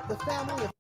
The family of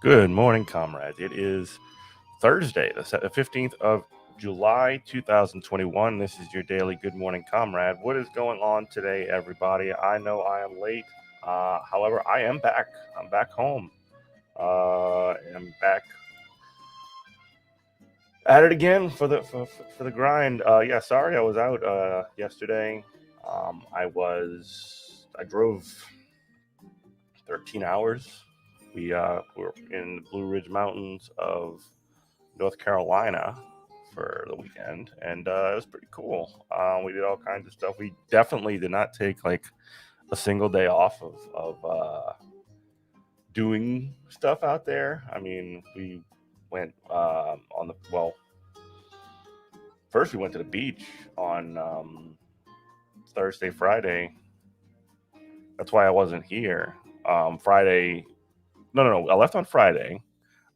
Good morning, comrades. It is Thursday, the 15th of July, 2021. This is your daily Good Morning Comrade. What is going on today, everybody? I know I am late. However, I am back. I'm back home. I'm back at it again for the grind. Yeah, sorry I was out yesterday. I drove 13 hours. We were in the Blue Ridge Mountains of North Carolina for the weekend, and it was pretty cool. We did all kinds of stuff. We definitely did not take like a single day off of doing stuff out there. I mean, we went first we went to the beach on Thursday, Friday. That's why I wasn't here. Friday, no. I left on Friday.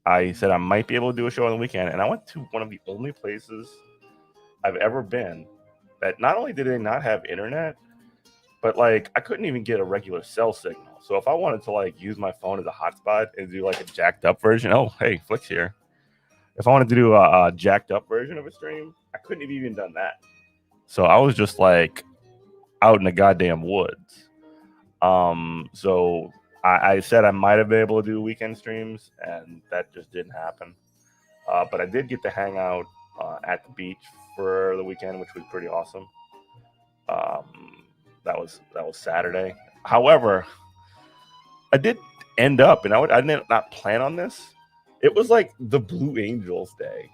I said I might be able to do a show on the weekend, and I went to one of the only places I've ever been that not only did they not have internet, but like I couldn't even get a regular cell signal. So if I wanted to like use my phone as a hotspot and do like a jacked up version, oh hey, Flick's here. If I wanted to do a jacked up version of a stream, I couldn't have even done that. So I was just like out in the goddamn woods. So I said I might have been able to do weekend streams, and that just didn't happen. But I did get to hang out at the beach for the weekend, which was pretty awesome. That was Saturday. However, I did end up, and I did not plan on this. It was like the Blue Angels day,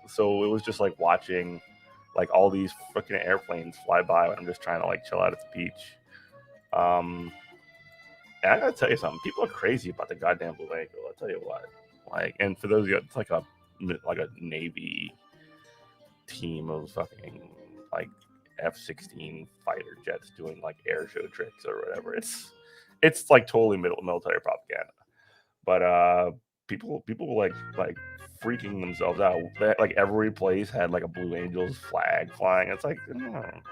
so it was just like watching like all these freaking airplanes fly by when I'm just trying to like chill out at the beach. And I gotta tell you something. People are crazy about the goddamn Blue Angel. I'll tell you what. Like, and for those of you, it's like a Navy team of fucking like F-16 fighter jets doing like air show tricks or whatever. It's like totally military propaganda. But people were like freaking themselves out. Like every place had like a Blue Angels flag flying. It's like, oh, man.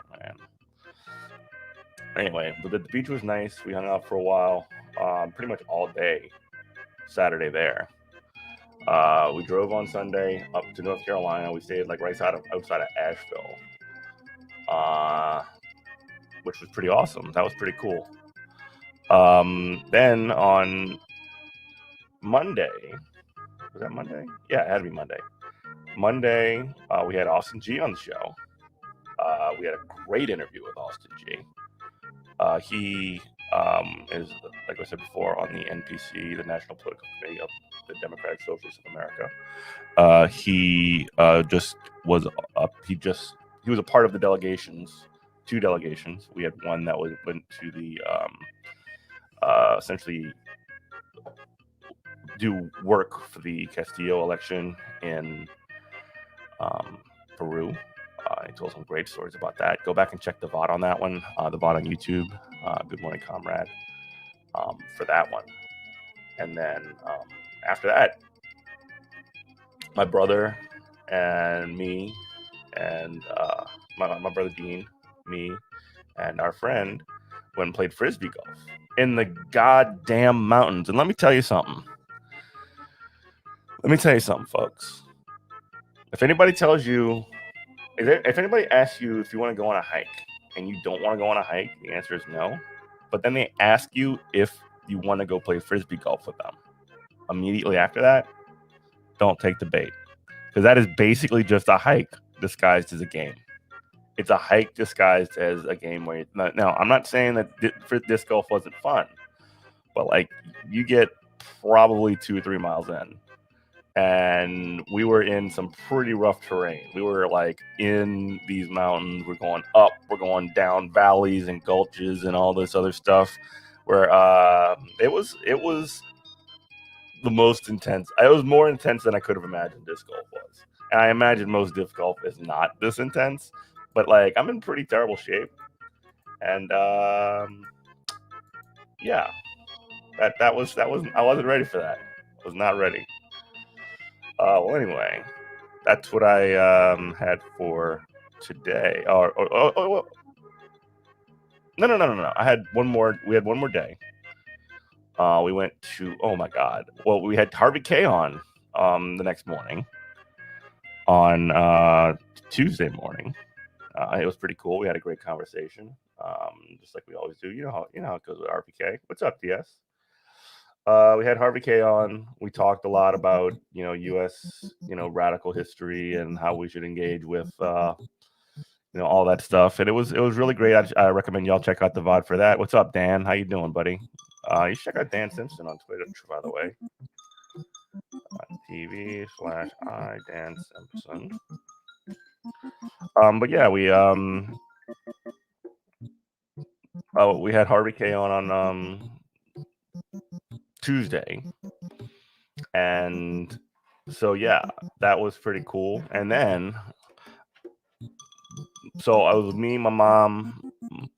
Anyway, but the beach was nice. We hung out for a while, pretty much all day Saturday there. We drove on Sunday up to North Carolina. We stayed like outside of Asheville, which was pretty awesome. That was pretty cool. Then on Monday, was that Monday? Yeah, it had to be Monday. Monday, we had Austin G on the show. We had a great interview with Austin G. He is, like I said before, on the NPC, the National Political Committee of the Democratic Socialists of America. He was a part of the delegations, 2 delegations. We had one that went to the essentially do work for the Castillo election in Peru. He told some great stories about that. Go back and check the VOD on that one, the VOD on YouTube. Good Morning Comrade, for that one. And then after that, my brother and me and my brother Dean, me, and our friend went and played Frisbee golf in the goddamn mountains. And let me tell you something. Folks. If anybody tells you, if anybody asks you if you want to go on a hike and you don't want to go on a hike, the answer is no. But then they ask you if you want to go play Frisbee golf with them. Immediately after that, don't take the bait. Because that is basically just a hike disguised as a game. It's a hike disguised as a game where now I'm not saying that disc golf wasn't fun, but like you get probably 2 or 3 miles in, and we were in some pretty rough terrain. We were like in these mountains. We're going up, we're going down valleys and gulches and all this other stuff. Where it was the most intense. It was more intense than I could have imagined disc golf was. And I imagine most disc golf is not this intense. But like I'm in pretty terrible shape. And yeah. That was I wasn't ready for that. I was not ready. Well anyway, that's what I had for today. No. I had one more. We had one more day. We went to, oh my God. Well, we had Harvey K on the next morning, on Tuesday morning. It was pretty cool. We had a great conversation, just like we always do. You know how it goes with RPK. What's up, DS? We had Harvey K on. We talked a lot about U.S. radical history and how we should engage with all that stuff. And it was really great. I recommend y'all check out the VOD for that. What's up, Dan? How you doing, buddy? You should check out Dan Simpson on Twitter, by the way. TV/I Dan Simpson. But yeah, we had Harvey K on Tuesday, and so yeah, that was pretty cool. And then, so I was me, my mom,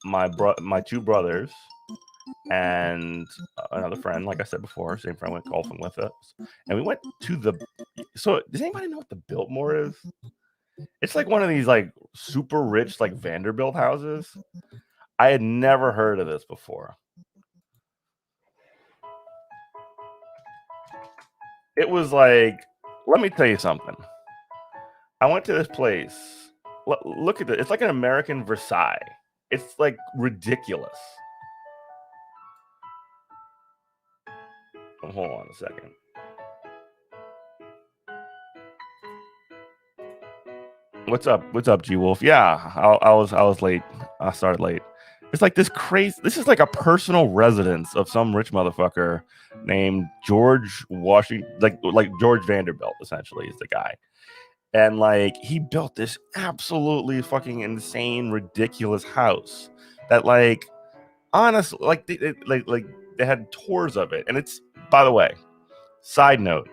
my two brothers, and another friend, like I said before, same friend went golfing with us, and we went to the. So does anybody know what the Biltmore is? It's like one of these like super rich like Vanderbilt houses. I had never heard of this before. It was like, let me tell you something. I went to this place. Look at it. It's like an American Versailles. It's like ridiculous. Oh, hold on a second. What's up, G Wolf? Yeah, I was late. I started late. It's like this crazy. This is like a personal residence of some rich motherfucker named George Washington, like George Vanderbilt. Essentially, is the guy, and like he built this absolutely fucking insane, ridiculous house that, like, honestly, like they had tours of it, and it's, by the way, side note,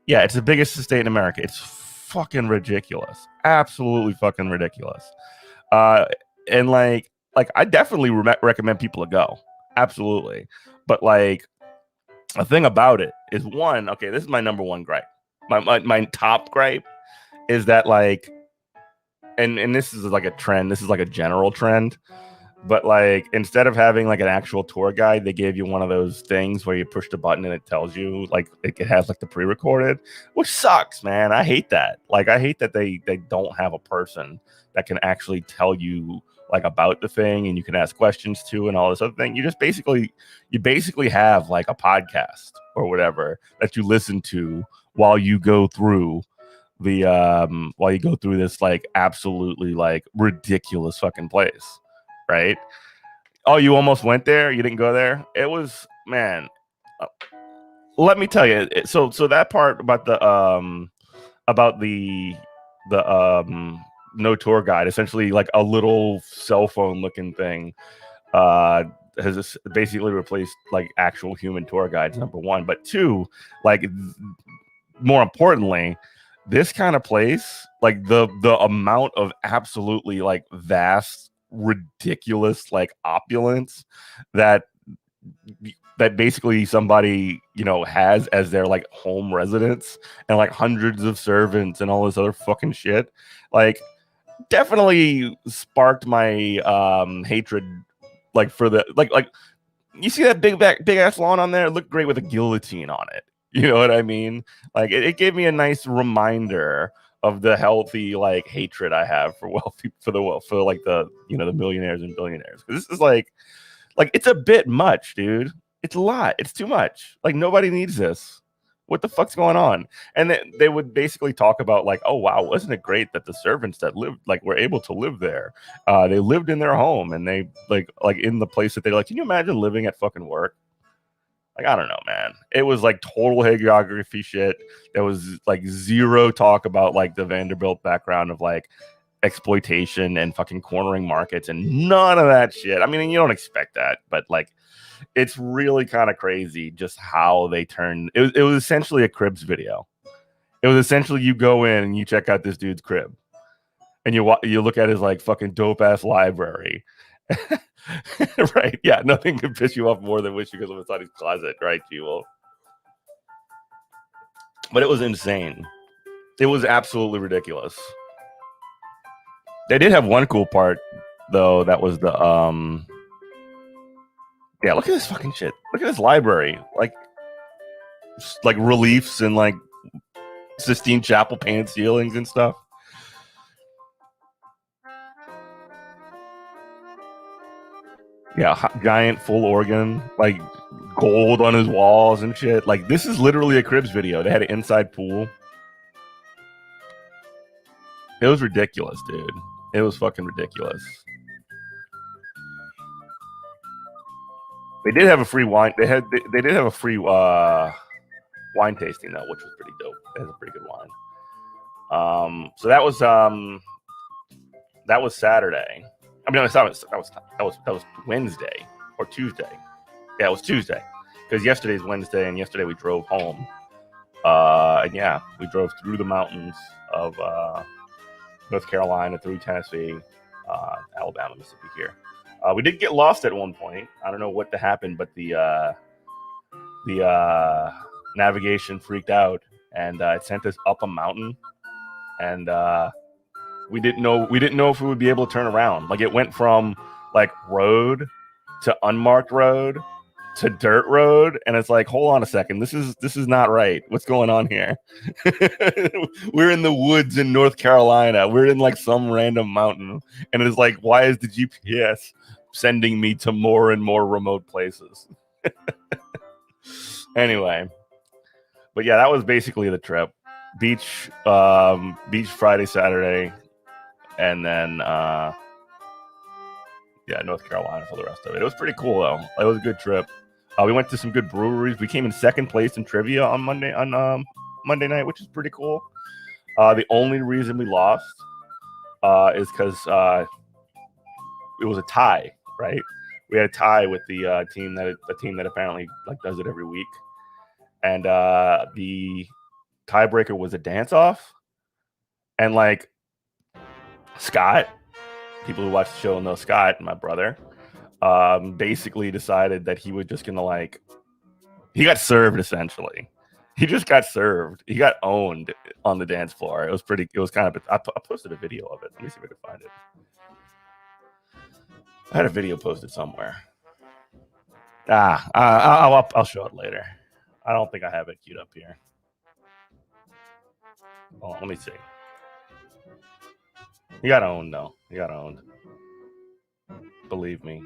yeah, it's the biggest estate in America. It's fucking ridiculous, absolutely fucking ridiculous. And like I definitely recommend people to go, absolutely. But like the thing about it is, one, okay, this is my number one gripe. My top gripe is that, like, and this is like a trend. This is like a general trend. But like, instead of having like an actual tour guide, they gave you one of those things where you push the button and it tells you, like, it has like the pre-recorded, which sucks, man. I hate that. Like, I hate that they don't have a person that can actually tell you like about the thing and you can ask questions to and all this other thing. You basically have like a podcast or whatever that you listen to while you go through this like absolutely like ridiculous fucking place. Right? Oh, you almost went there? You didn't go there? It was, man. Let me tell you. So that part about the no tour guide, essentially like a little cell phone looking thing, has basically replaced like actual human tour guides. Number one, but two, like more importantly, this kind of place, like the amount of absolutely like vast, ridiculous like opulence that basically somebody has as their like home residence, and like hundreds of servants and all this other fucking shit, like definitely sparked my hatred, like for the like you see that big ass lawn on there? It looked great with a guillotine on it. You know what I mean? Like it gave me a nice reminder of the healthy like hatred I have for wealthy, for like the the millionaires and billionaires. Because this is like it's a bit much, dude. It's a lot. It's too much. Like nobody needs this. What the fuck's going on? And they would basically talk about like, oh wow, wasn't it great that the servants that lived like were able to live there? They lived in their home, and they like in the place that they like. Can you imagine living at fucking work? Like, I don't know, man. It was like total hagiography shit. There was like zero talk about like the Vanderbilt background of like exploitation and fucking cornering markets and none of that shit. I mean, you don't expect that, but like it's really kind of crazy just how they turned it. It was essentially a Cribs video. It was essentially you go in and you check out this dude's crib and you look at his like fucking dope ass library. Right? Yeah, nothing can piss you off more than wishing because of what's on his closet, right, G-Wolf? But it was insane. It was absolutely ridiculous. They did have one cool part though. That was Yeah, look at this fucking shit. Look at this library. Like reliefs and like Sistine Chapel painted ceilings and stuff. Yeah, giant full organ, like gold on his walls and shit. Like this is literally a Cribs video. They had an inside pool. It was ridiculous, dude. It was fucking ridiculous. They did have a free wine. They did have a free wine tasting though, which was pretty dope. It has a pretty good wine. So that was Saturday. I mean, that was Wednesday or Tuesday. Yeah, it was Tuesday because yesterday's Wednesday, and yesterday we drove home. And yeah, we drove through the mountains of North Carolina, through Tennessee, Alabama, Mississippi. Here, we did get lost at one point. I don't know what happened, but the navigation freaked out, and it sent us up a mountain, and we didn't know if we would be able to turn around. Like it went from like road to unmarked road to dirt road, and it's like, hold on a second, this is not right. What's going on here? We're in the woods in North Carolina. We're in like some random mountain, and it's like, why is the GPS sending me to more and more remote places? Anyway, but yeah, that was basically the trip. Beach Friday, Saturday, and then North Carolina for the rest of it. It was pretty cool though. It was a good trip. We went to some good breweries. We came in second place in trivia on Monday night, which is pretty cool. The only reason we lost is because it was a tie, right? We had a tie with the team that apparently like does it every week, and the tiebreaker was a dance off, and like Scott, people who watch the show know Scott, my brother, basically decided that he was just gonna he got served essentially. He just got served. He got owned on the dance floor. It was kind of. I posted a video of it. Let me see if I can find it. I had a video posted somewhere. I'll show it later. I don't think I have it queued up here. Hold on, let me see. He got owned though. He got owned. Believe me.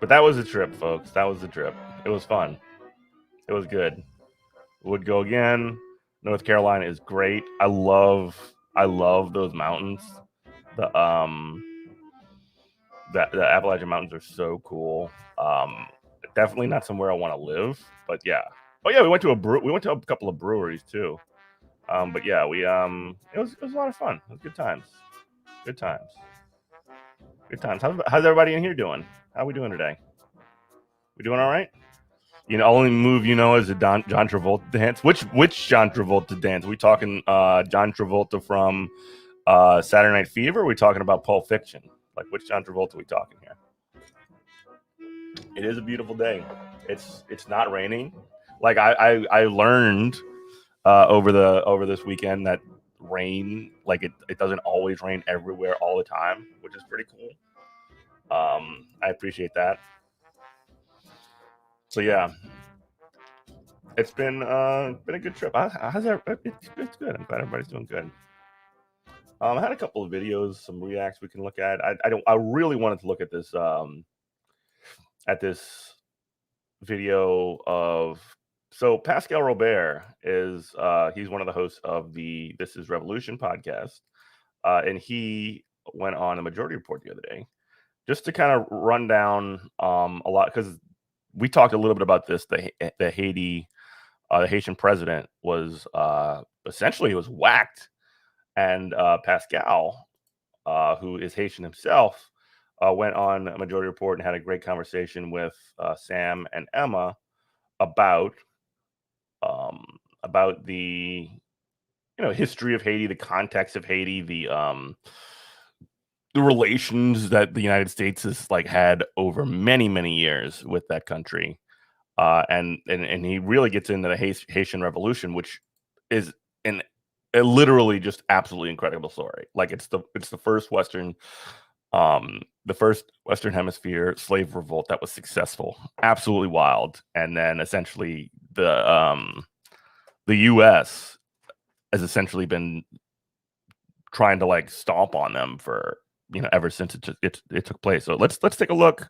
But that was a trip, folks. That was the trip. It was fun. It was good. Would go again. North Carolina is great. I love those mountains. The Appalachian Mountains are so cool. Definitely not somewhere I want to live, but yeah. Oh yeah, we went to a couple of breweries too. But yeah, it was a lot of fun. It was good times. Good times. Good times. How's everybody in here doing? How we doing today? We doing all right? You know, only move you know is the John Travolta dance. Which John Travolta dance? We talking John Travolta from Saturday Night Fever? Or are we talking about Pulp Fiction? Like which John Travolta are we talking here? It is a beautiful day. It's not raining. Like I learned over this weekend that rain, like it doesn't always rain everywhere all the time, which is pretty cool. I appreciate that. So yeah, it's been a good trip. How's that? It's good. I'm glad everybody's doing good. I had a couple of videos, some reacts we can look at. I really wanted to look at this video of. So Pascal Robert is he's one of the hosts of the This Is Revolution podcast, and he went on a Majority Report the other day just to kind of run down a lot, because we talked a little bit about this. The Haitian president was essentially was whacked, and Pascal, who is Haitian himself, went on a Majority Report and had a great conversation with Sam and Emma about the history of Haiti, the context of Haiti, the relations that the United States has had over many years with that country, and he really gets into the Haitian Revolution, which is a literally just absolutely incredible story. Like it's the first Western the first Western Hemisphere slave revolt that was successful, absolutely wild. And then essentially the U.S. has essentially been trying to like stomp on them for ever since it took place. So let's take a look.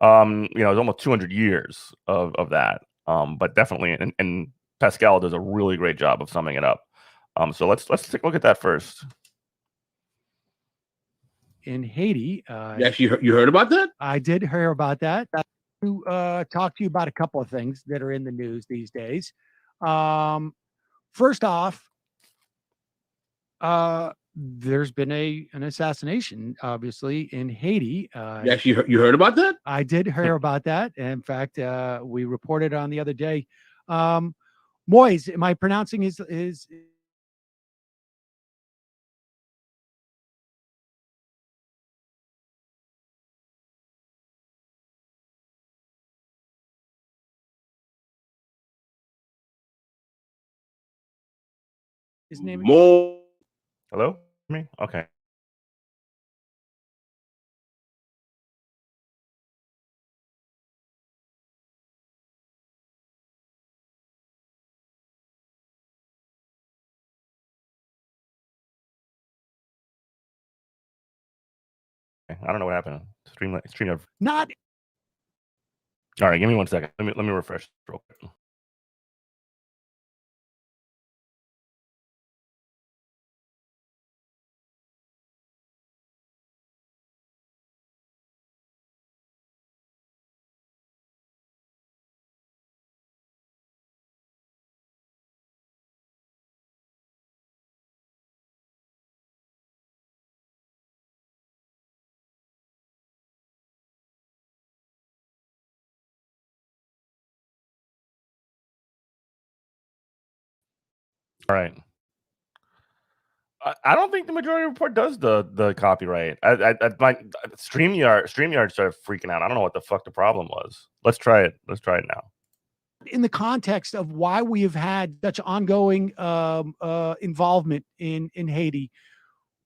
It's almost 200 years of that. But definitely, and Pascal does a really great job of summing it up. So let's take a look at that first. In Haiti, yes, you heard about that? I did hear about that. To talk to you about a couple of things that are in the news these days. First off, there's been an assassination, obviously, in Haiti. Yes, you heard about that? I did hear about that. In fact, we reported on the other day. Moise, am I pronouncing his name? Hello? Me? Okay. I don't know what happened. Stream Not. All right, give me 1 second. Let me refresh real quick. All right. I don't think the Majority Report does the copyright. My StreamYard started freaking out. I don't know what the fuck the problem was. Let's try it. Let's try it now. In the context of why we have had such ongoing involvement in Haiti,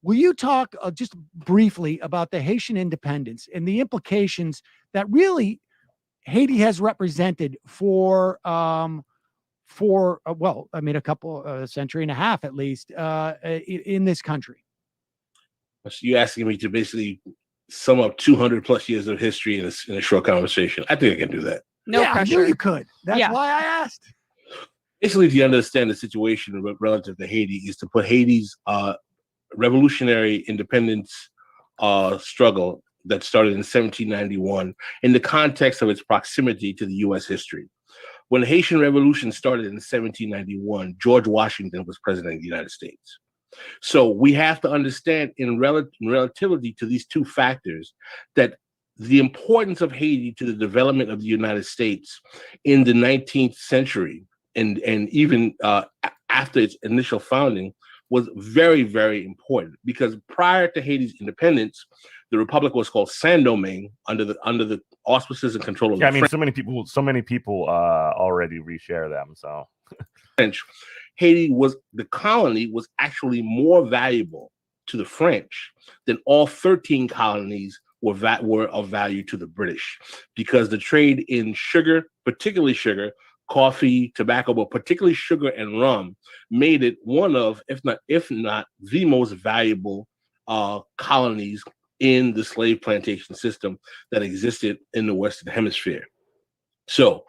will you talk just briefly about the Haitian independence and the implications that really Haiti has represented for a couple century and a half at least in this country? So you asking me to basically sum up 200 plus years of history in a short conversation? I think I can do that. No pressure. I knew you could. That's why I asked. Basically, to understand the situation relative to Haiti is to put Haiti's revolutionary independence struggle that started in 1791 in the context of its proximity to the U.S. history. When the Haitian Revolution started in 1791, George Washington was president of the United States. So we have to understand in relativity to these two factors that the importance of Haiti to the development of the United States in the 19th century and even after its initial founding was very, very important, because prior to Haiti's independence, the republic was called Saint-Domingue under the auspices and control of the French. So many people already reshare them. So French. Haiti the colony was actually more valuable to the French than all 13 colonies were of value to the British, because the trade in sugar, particularly sugar, coffee, tobacco, but particularly sugar and rum, made it one of, if not the most valuable colonies in the slave plantation system that existed in the Western Hemisphere. So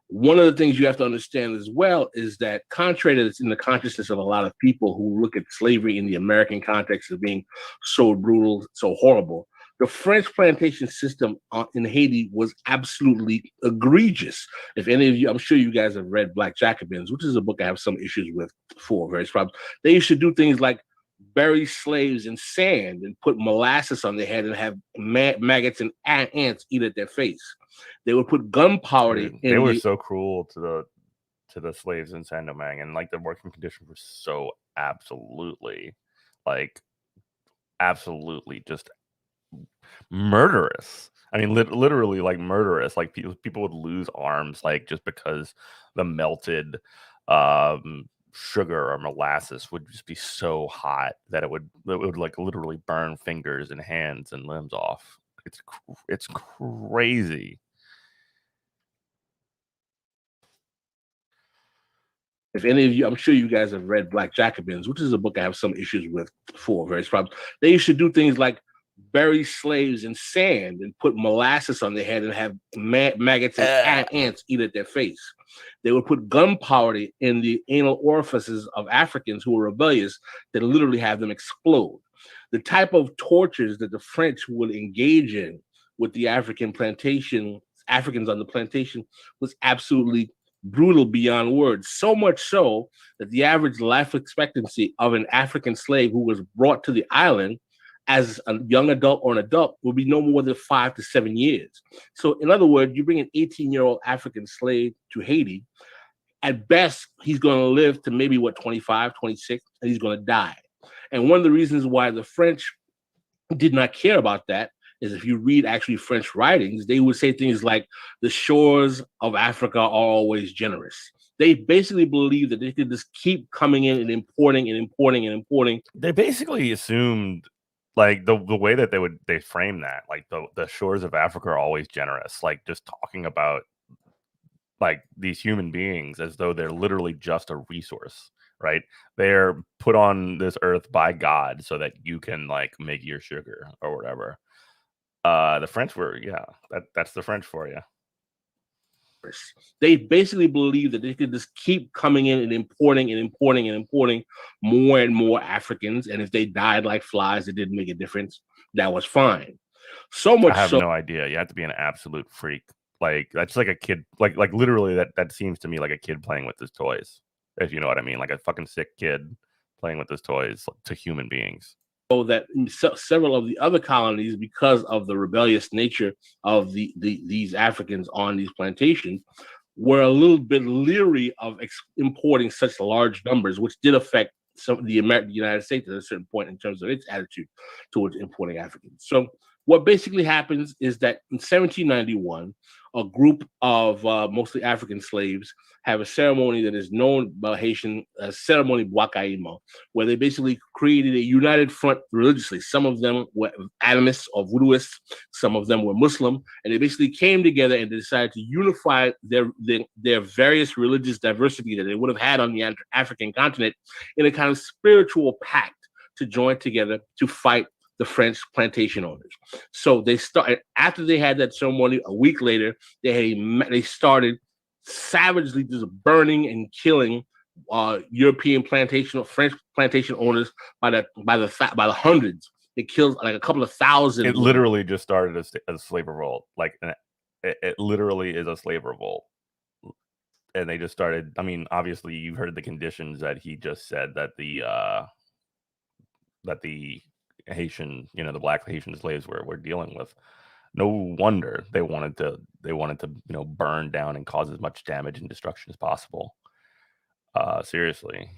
one of the things you have to understand as well is that, contrary to this in the consciousness of a lot of people who look at slavery in the American context as being so brutal, so horrible, the French plantation system in Haiti was absolutely egregious. If any of you, I'm sure you guys have read Black Jacobins, which is a book I have some issues with for various problems. They used to do things like bury slaves in sand and put molasses on their head and have maggots and ants eat at their face. They would put gunpowder in. They were so cruel to the slaves in Saint-Domingue, and like the working conditions were so absolutely just murderous. I mean, literally like murderous. Like people would lose arms just because the melted sugar or molasses would just be so hot that it would like literally burn fingers and hands and limbs off. It's crazy. If any of you, I'm sure you guys have read Black Jacobins, which is a book I have some issues with for various problems. They used to do things like bury slaves in sand and put molasses on their head and have maggots and ants eat at their face. They would put gunpowder in the anal orifices of Africans who were rebellious that literally have them explode. The type of tortures that the French would engage in with the Africans on the plantation was absolutely brutal beyond words. So much so that the average life expectancy of an African slave who was brought to the island as a young adult or an adult would be no more than 5 to 7 years. So in other words, you bring an 18-year-old African slave to Haiti, at best, he's going to live to maybe 25, 26, and he's going to die. And one of the reasons why the French did not care about that is if you read actually French writings, they would say things like the shores of Africa are always generous. They basically believe that they could just keep coming in and importing and importing and importing. They basically assumed, like, the way that they frame that, like the shores of Africa are always generous, like just talking about like these human beings as though they're literally just a resource, right? They're put on this earth by God so that you can like make your sugar or whatever. The French were, that's the French for you. They basically believe that they could just keep coming in and importing and importing and importing more and more Africans. And if they died like flies, it didn't make a difference. That was fine. So much I have so, no idea. You have to be an absolute freak. Like that's like a kid, like literally that seems to me like a kid playing with his toys, if you know what I mean. Like a fucking sick kid playing with his toys to human beings. that several of the other colonies, because of the rebellious nature of these Africans on these plantations, were a little bit leery of importing such large numbers, which did affect some of the United States at a certain point in terms of its attitude towards importing Africans. So what basically happens is that in 1791, a group of mostly African slaves have a ceremony that is known by Haitian as Ceremony Bwakaimo, where they basically created a united front religiously. Some of them were animists or voodooists, some of them were Muslim, and they basically came together and decided to unify their various religious diversity that they would have had on the African continent in a kind of spiritual pact to join together to fight the French plantation owners. So they started, after they had that ceremony, a week later, they started savagely just burning and killing European French plantation owners by the hundreds. It killed like a couple of thousand. It literally just started as a slave revolt. Like it literally is a slave revolt. And they just started. I mean, obviously, you've heard the conditions that he just said that the Haitian, the black Haitian slaves were dealing with. No wonder they wanted to burn down and cause as much damage and destruction as possible. Seriously.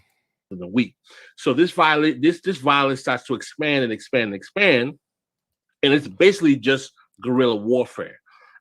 In a week. So this violence starts to expand and expand and expand, and it's basically just guerrilla warfare.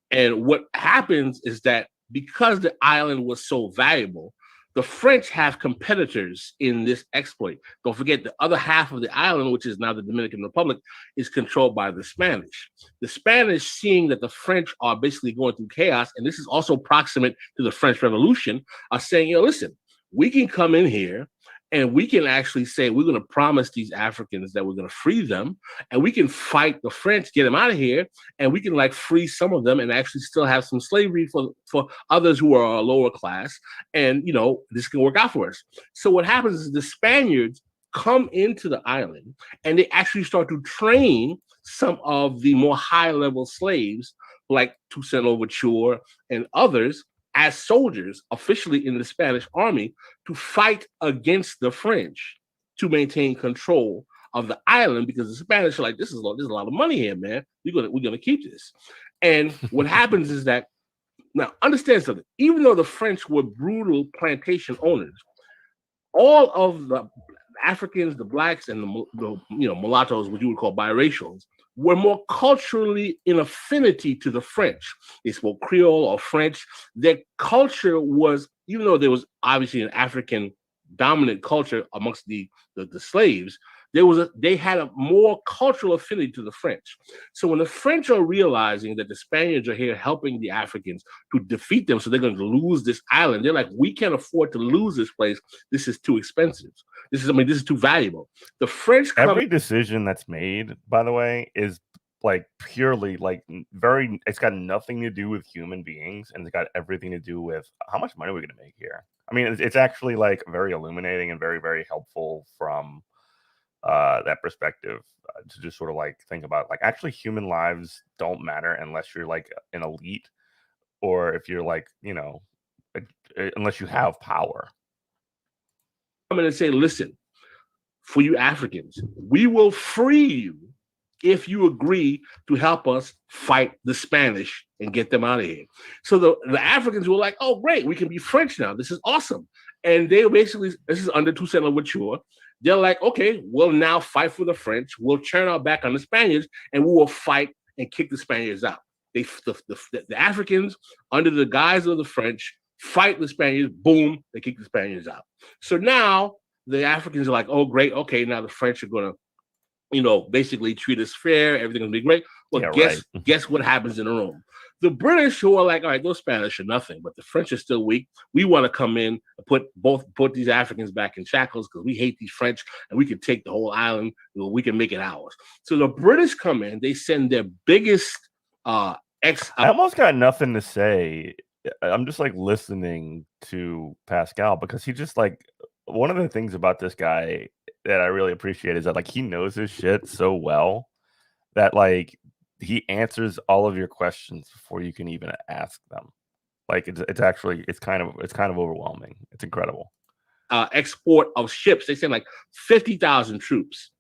And what happens is that because the island was so valuable, the French have competitors in this exploit. Don't forget the other half of the island, which is now the Dominican Republic, is controlled by the Spanish. The Spanish, seeing that the French are basically going through chaos, and this is also proximate to the French Revolution, are saying, listen, we can come in here and we can actually say we're going to promise these Africans that we're going to free them, and we can fight the French, get them out of here, and we can like free some of them and actually still have some slavery for others who are a lower class, and this can work out for us. So what happens is the Spaniards come into the island and they actually start to train some of the more high-level slaves like Toussaint Louverture and others as soldiers officially in the Spanish army to fight against the French to maintain control of the island, because the Spanish are like, there's a lot of money here, man. We're gonna keep this. And what happens is that, now understand something, even though the French were brutal plantation owners, all of the Africans, the blacks, and the mulattoes, what you would call biracials, were more culturally in affinity to the French. They spoke Creole or French. Their culture was, even though there was obviously an African dominant culture amongst the slaves, they had a more cultural affinity to the French. So when the French are realizing that the Spaniards are here helping the Africans to defeat them, so they're going to lose this island, they're like, we can't afford to lose this place. This is too expensive. This is too valuable. The French every decision that's made, by the way, is like purely like it's got nothing to do with human beings, and it's got everything to do with how much money we're going to make here. I mean, it's actually like very illuminating and very, very helpful from that perspective, to just sort of like think about like actually human lives don't matter unless you're like an elite, or if you're like, unless you have power. I'm going to say, listen, for you Africans, we will free you if you agree to help us fight the Spanish and get them out of here. So the Africans were like, oh, great, we can be French now. This is awesome. And they basically, this is under Toussaint Louverture. They're like, okay, we'll now fight for the French. We'll turn our back on the Spaniards, and we will fight and kick the Spaniards out. The Africans, under the guise of the French, fight the Spaniards. Boom, they kick the Spaniards out. So now the Africans are like, oh, great. Okay, now the French are going to, basically treat us fair. Everything's going to be great. Well, yeah, guess what happens in the room? The British, who are like, all right, those Spanish are nothing, but the French are still weak. We want to come in and put these Africans back in shackles because we hate these French, and we can take the whole island. We can make it ours. So the British come in. They send their biggest I almost got nothing to say. I'm just like listening to Pascal, because he just like, one of the things about this guy that I really appreciate is that like he knows his shit so well that like he answers all of your questions before you can even ask them. Like it's kind of overwhelming. It's incredible. Export of ships. They send like 50,000 troops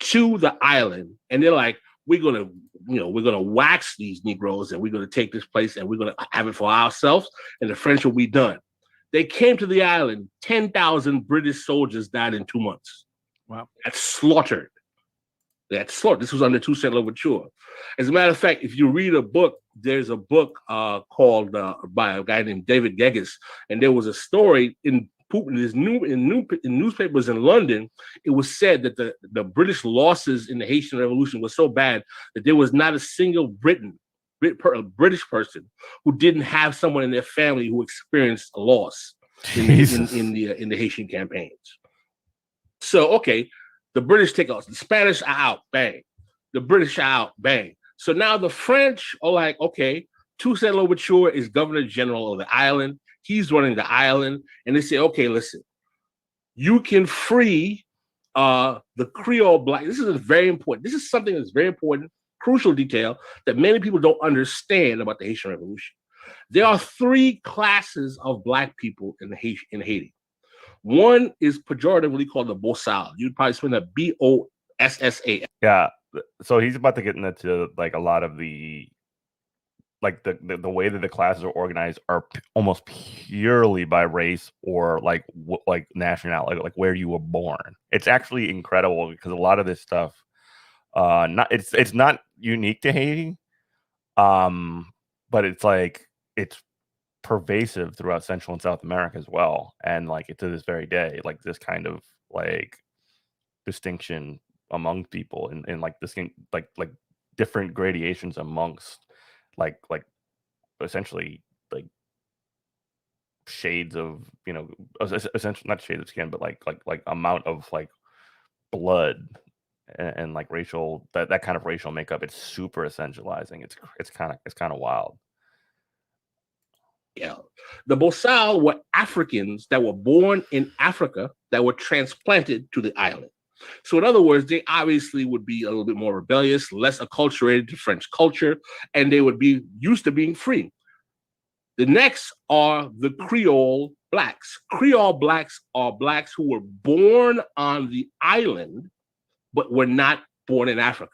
to the island, and they're like, we're gonna wax these Negroes, and we're gonna take this place, and we're gonna have it for ourselves, and the French will be done. They came to the island. 10,000 British soldiers died in 2 months. Wow, that's slaughtered. This was under Toussaint Louverture. As a matter of fact, if you read a book, there's a book called by a guy named David Gegges, and there was a story in newspapers in London. It was said that the British losses in the Haitian Revolution was so bad that there was not a single British person who didn't have someone in their family who experienced a loss in the Haitian campaigns. So, okay, the British take off. The Spanish are out, bang. The British are out, bang. So now the French are like, okay, Toussaint Louverture is Governor General of the island. He's running the island. And they say, okay, listen, you can free the Creole black. This is very important. This is something that's very important, crucial detail that many people don't understand about the Haitian Revolution. There are 3 classes of black people in Haiti. One is pejoratively called the Bossal. You'd probably spell that Bossal. Yeah. So he's about to get into like a lot of the like the way that the classes are organized are almost purely by race or like nationality, like where you were born. It's actually incredible because a lot of this stuff, it's not unique to Haiti, but it's pervasive throughout Central and South America as well, and like to this very day, like this kind of like distinction among people and like this like different gradations amongst like essentially like shades of essentially not shades of skin, but like amount of like blood and like racial that kind of racial makeup. It's super essentializing. It's kind of wild. Yeah, the Bossal were Africans that were born in Africa that were transplanted to the island. So in other words, they obviously would be a little bit more rebellious, less acculturated to French culture, and they would be used to being free. The next are the Creole blacks. Creole blacks are blacks who were born on the island, but were not born in Africa.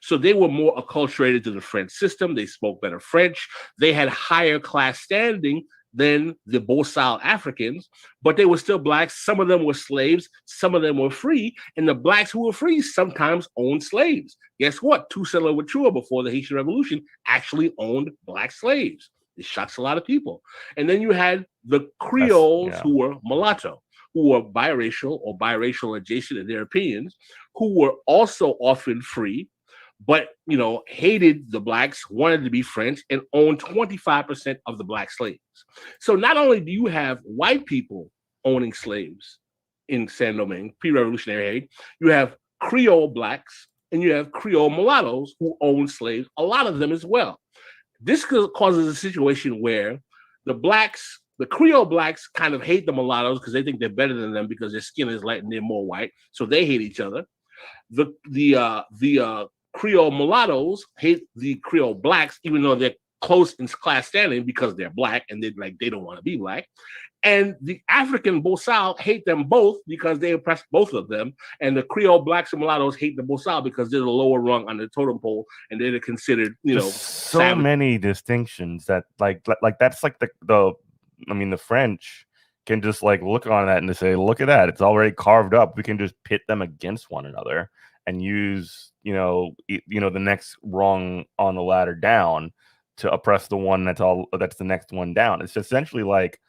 So they were more acculturated to the French system. They spoke better French. They had higher class standing than the Bossal Africans, but they were still blacks. Some of them were slaves. Some of them were free. And the blacks who were free sometimes owned slaves. Guess what? Toussaint Louverture, before the Haitian Revolution, actually owned black slaves. It shocks a lot of people. And then you had the Creoles who were mulatto. who were biracial or biracial adjacent in their opinions, who were also often free, but hated the blacks, wanted to be French, and owned 25% of the black slaves. So not only do you have white people owning slaves in Saint Domingue, pre-revolutionary Haiti, you have Creole blacks and you have Creole mulattoes who own slaves, a lot of them as well. This causes a situation where the Creole blacks kind of hate the mulattoes because they think they're better than them because their skin is light and they're more white, so they hate each other. The Creole mulattoes hate the Creole blacks, even though they're close in class standing because they're black and they don't want to be black. And the African Bosal hate them both because they oppress both of them. And the Creole blacks and mulattoes hate the Bosal because they're the lower rung on the totem pole and they're considered, so savage. many distinctions that like that's like the French can just like look on that and say, look at that, it's already carved up. We can just pit them against one another and use the next rung on the ladder down to oppress the one that's the next one down. It's essentially like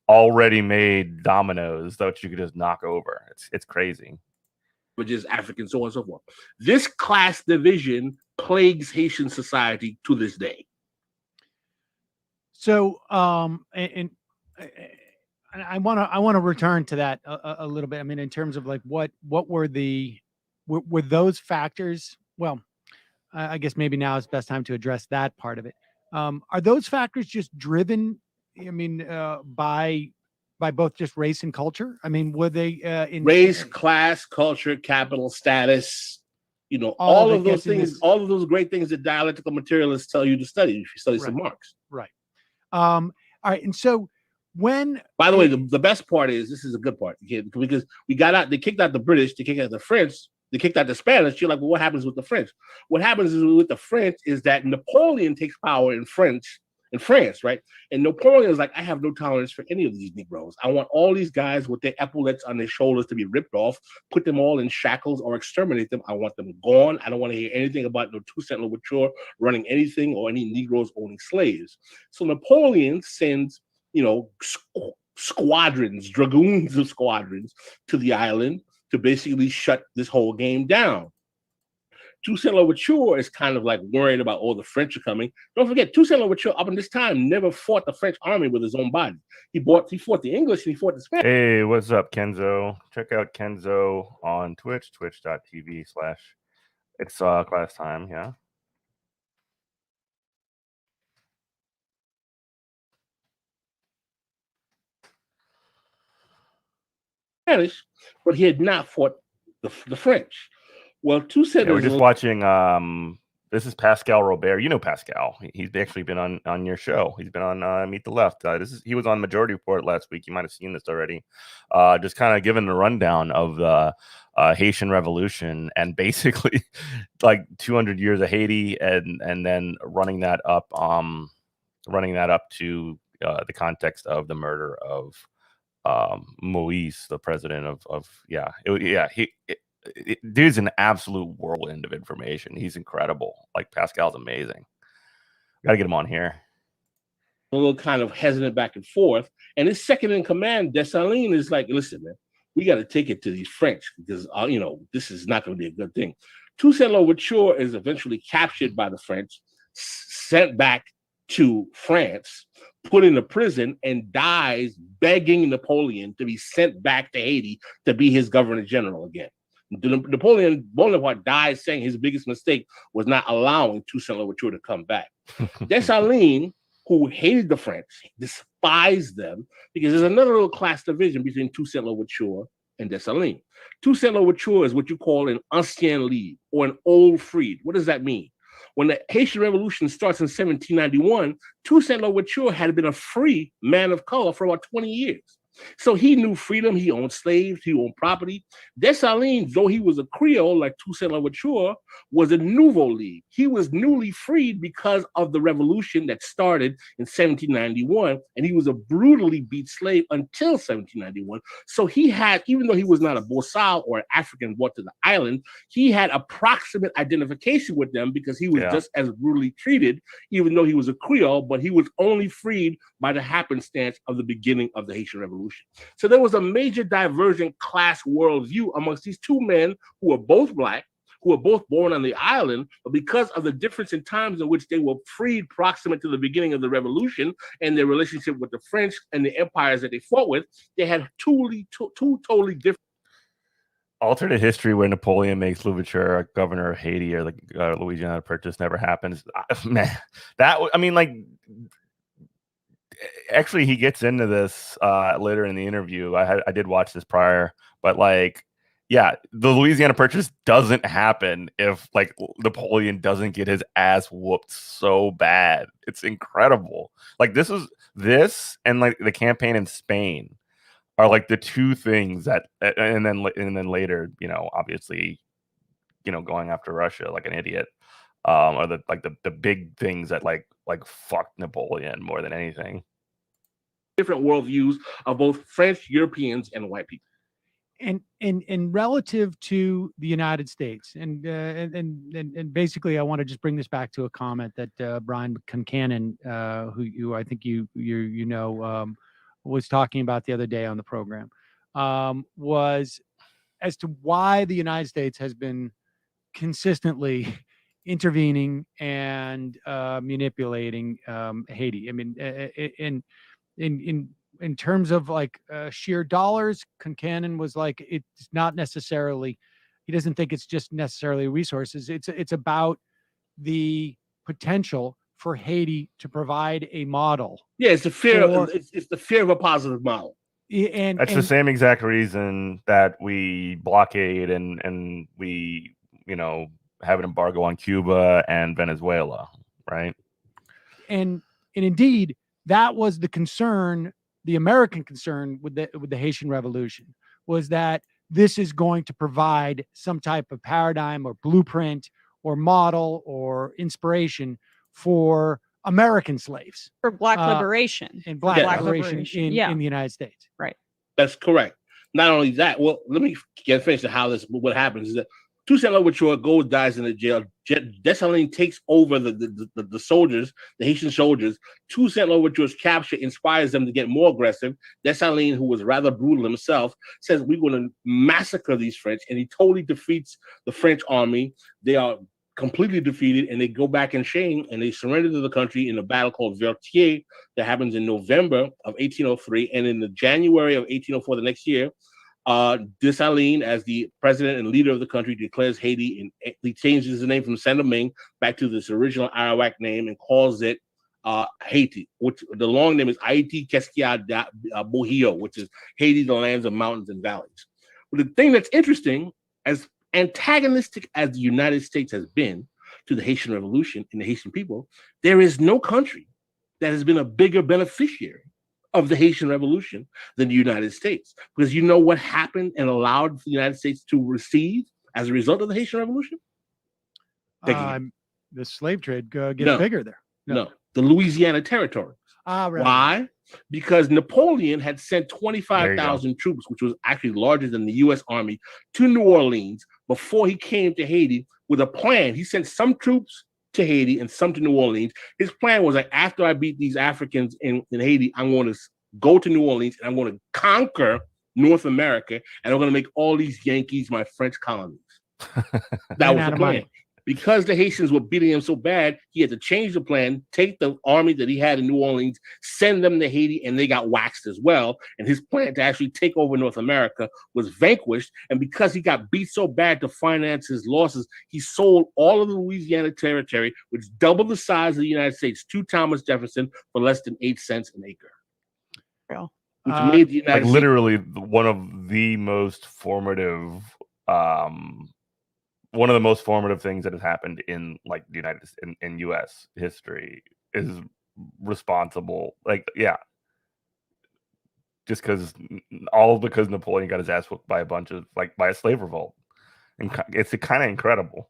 already made dominoes that you could just knock over. It's crazy. Which is African, so on and so forth. This class division plagues Haitian society to this day. So, and I want to return to that a little bit. I mean, in terms of like what were those factors? Well, I guess maybe now is the best time to address that part of it. Are those factors just driven? I mean, by both just race and culture? I mean, were they in race, class, culture, capital, status? All of those things, all of those great things that dialectical materialists tell you to study if you study some Marx. Right. All right. And so when, by the way, the best part is, this is a good part, because they kicked out the British, they kicked out the French, they kicked out the Spanish. You're like, well, what happens with the French? What happens with the French is that Napoleon takes power in France, right? And Napoleon is like, I have no tolerance for any of these Negroes. I want all these guys with their epaulets on their shoulders to be ripped off, put them all in shackles or exterminate them. I want them gone. I don't want to hear anything about no Toussaint Louverture running anything or any Negroes owning slaves. So Napoleon sends, squadrons, dragoons of squadrons to the island to basically shut this whole game down. Toussaint Louverture is kind of like worried about, the French are coming. Don't forget, Toussaint Louverture up in this time never fought the French army with his own body. He fought the English and he fought the Spanish. Hey, what's up, Kenzo? Check out Kenzo on Twitch, twitch.tv/ it's class time, yeah. Spanish, but he had not fought the French. Well, Toussaint. We're just watching. This is Pascal Robert. You know Pascal. He's actually been on your show. He's been on Meet the Left. He was on Majority Report last week. You might have seen this already. Just kind of giving the rundown of the Haitian Revolution and basically like 200 years of Haiti and then running that up to the context of the murder of Moise, the president dude's an absolute whirlwind of information. He's incredible. Like, Pascal's amazing. Gotta get him on here. A little kind of hesitant back and forth. And his second in command, Dessalines, is like, listen, man, we got to take it to these French because, this is not going to be a good thing. Toussaint Louverture is eventually captured by the French, sent back to France, put into prison, and dies begging Napoleon to be sent back to Haiti to be his governor general again. Napoleon Bonaparte died saying his biggest mistake was not allowing Toussaint Louverture to come back. Dessalines, who hated the French, despised them, because there's another little class division between Toussaint Louverture and Dessalines. Toussaint Louverture is what you call an ancien libre, or an old freed. What does that mean? When the Haitian Revolution starts in 1791, Toussaint Louverture had been a free man of color for about 20 years. So he knew freedom. He owned slaves. He owned property. Dessalines, though he was a Creole like Toussaint Louverture, was a nouveau libre. He was newly freed because of the revolution that started in 1791, and he was a brutally beat slave until 1791. So he had, even though he was not a Bosal or an African brought to the island, he had approximate identification with them because he was just as brutally treated, even though he was a Creole, but he was only freed by the happenstance of the beginning of the Haitian Revolution. Revolution. So there was a major divergent class worldview amongst these two men who were both black, who were both born on the island, but because of the difference in times in which they were freed proximate to the beginning of the revolution and their relationship with the French and the empires that they fought with, they had two totally different alternate history where Napoleon makes Louverture governor of Haiti or like Louisiana Purchase never happens. Man, actually he gets into this later in the interview. I did watch this prior, but like, yeah, the Louisiana Purchase doesn't happen if like Napoleon doesn't get his ass whooped so bad. It's incredible. Like this and like the campaign in Spain are like the two things that, and then later, obviously, going after Russia like an idiot, are the big things that like fucked Napoleon more than anything. Different worldviews of both French, Europeans, and white people. And relative to the United States, and basically, I want to just bring this back to a comment that Brian Concannon, who I think you was talking about the other day on the program, was as to why the United States has been consistently intervening and manipulating Haiti. I mean, in terms of like sheer dollars, Concannon was like, it's not necessarily, he doesn't think it's just necessarily resources. It's about the potential for Haiti to provide a model. Yeah, it's the fear. It's the fear of a positive model. And that's the same exact reason that we blockade and we, have an embargo on Cuba and Venezuela, right? And indeed, that was the concern, the American concern with the Haitian Revolution, was that this is going to provide some type of paradigm or blueprint or model or inspiration for American slaves, for Black liberation, and Black liberation in the United States. Right. That's correct. Not only that, well, let me get finished to what happens is that Toussaint Louverture goes, dies in the jail. Dessalines takes over the soldiers, the Haitian soldiers. Toussaint Louverture's capture inspires them to get more aggressive. Dessalines, who was rather brutal himself, says, we're going to massacre these French, and he totally defeats the French army. They are completely defeated, and they go back in shame, and they surrender to the country in a battle called Vertier that happens in November of 1803. And in the January of 1804, the next year, Dessalines, as the president and leader of the country, declares Haiti, and he changes the name from Saint-Domingue back to this original Arawak name and calls it Haiti, which the long name is Haiti Keskia Bohio, which is Haiti, the lands of mountains and valleys. But the thing that's interesting, as antagonistic as the United States has been to the Haitian Revolution and the Haitian people, there is no country that has been a bigger beneficiary of the Haitian Revolution than the United States. Because you know what happened and allowed the United States to receive as a result of the Haitian Revolution? The slave trade gets bigger there. No, the Louisiana Territory. Right. Why? Because Napoleon had sent 25,000 troops, which was actually larger than the U.S. Army, to New Orleans before he came to Haiti with a plan. He sent some troops to Haiti and some to New Orleans. His plan was like, after I beat these Africans in Haiti, I'm going to go to New Orleans and I'm going to conquer North America, and I'm going to make all these Yankees my French colonies. That was the plan. Because the Haitians were beating him so bad, he had to change the plan, take the army that he had in New Orleans, send them to Haiti, and they got waxed as well. And his plan to actually take over North America was vanquished. And because he got beat so bad to finance his losses, he sold all of the Louisiana Territory, which doubled the size of the United States, to Thomas Jefferson for less than 8 cents an acre. Real. Which made the United States literally one of the most formative one of the most formative things that has happened in like the in U.S. history is responsible. Just because Napoleon got his ass whooped by by a slave revolt, and it's kind of incredible.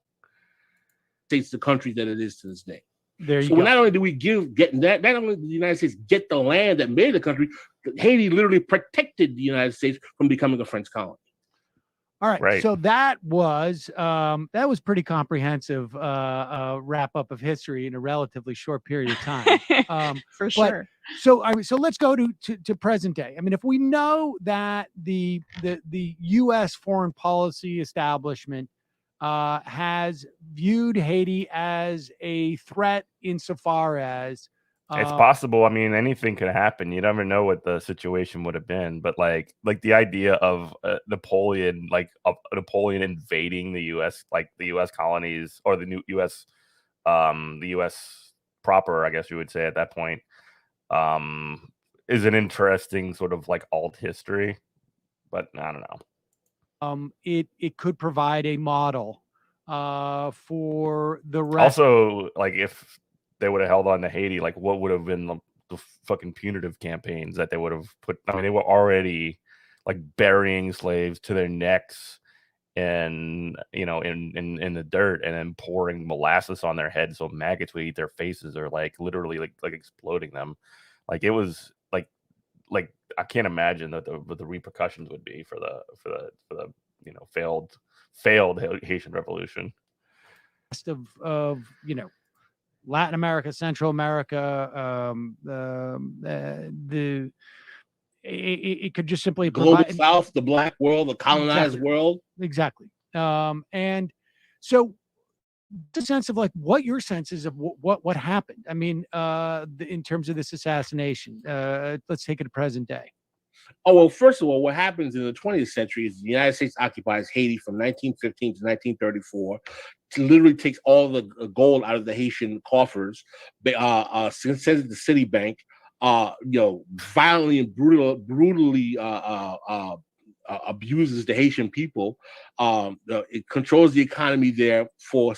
States the country that it is to this day. There you go. Not only do we not only did the United States get the land that made the country, Haiti literally protected the United States from becoming a French colony. All right. Right. So that was pretty comprehensive wrap up of history in a relatively short period of time. For but sure. so let's go to present day. I mean, if we know that the U.S. foreign policy establishment has viewed Haiti as a threat insofar as It's possible. I mean, anything could happen. You never know what the situation would have been. But like the idea of Napoleon, Napoleon invading the U.S., like the U.S. colonies or the new U.S., the U.S. proper, I guess you would say at that point, is an interesting sort of like alt history. But I don't know. it could provide a model for the rest. Also, like if they would have held on to Haiti, like what would have been the fucking punitive campaigns that they would have put? I mean, they were already like burying slaves to their necks and in the dirt, and then pouring molasses on their heads so maggots would eat their faces, or like literally like exploding them. Like it was like I can't imagine what the repercussions would be for the failed Haitian Revolution. Of Latin America, Central America, it could just simply Global provide South, the Black world, the colonized world. exactly. And so the sense of like what your sense is of what happened. I mean, in terms of this assassination, let's take it to present day. Oh, well, first of all, what happens in the 20th century is the United States occupies Haiti from 1915 to 1934, literally takes all the gold out of the Haitian coffers, sends it to Citibank, violently and brutally abuses the Haitian people. It controls the economy there for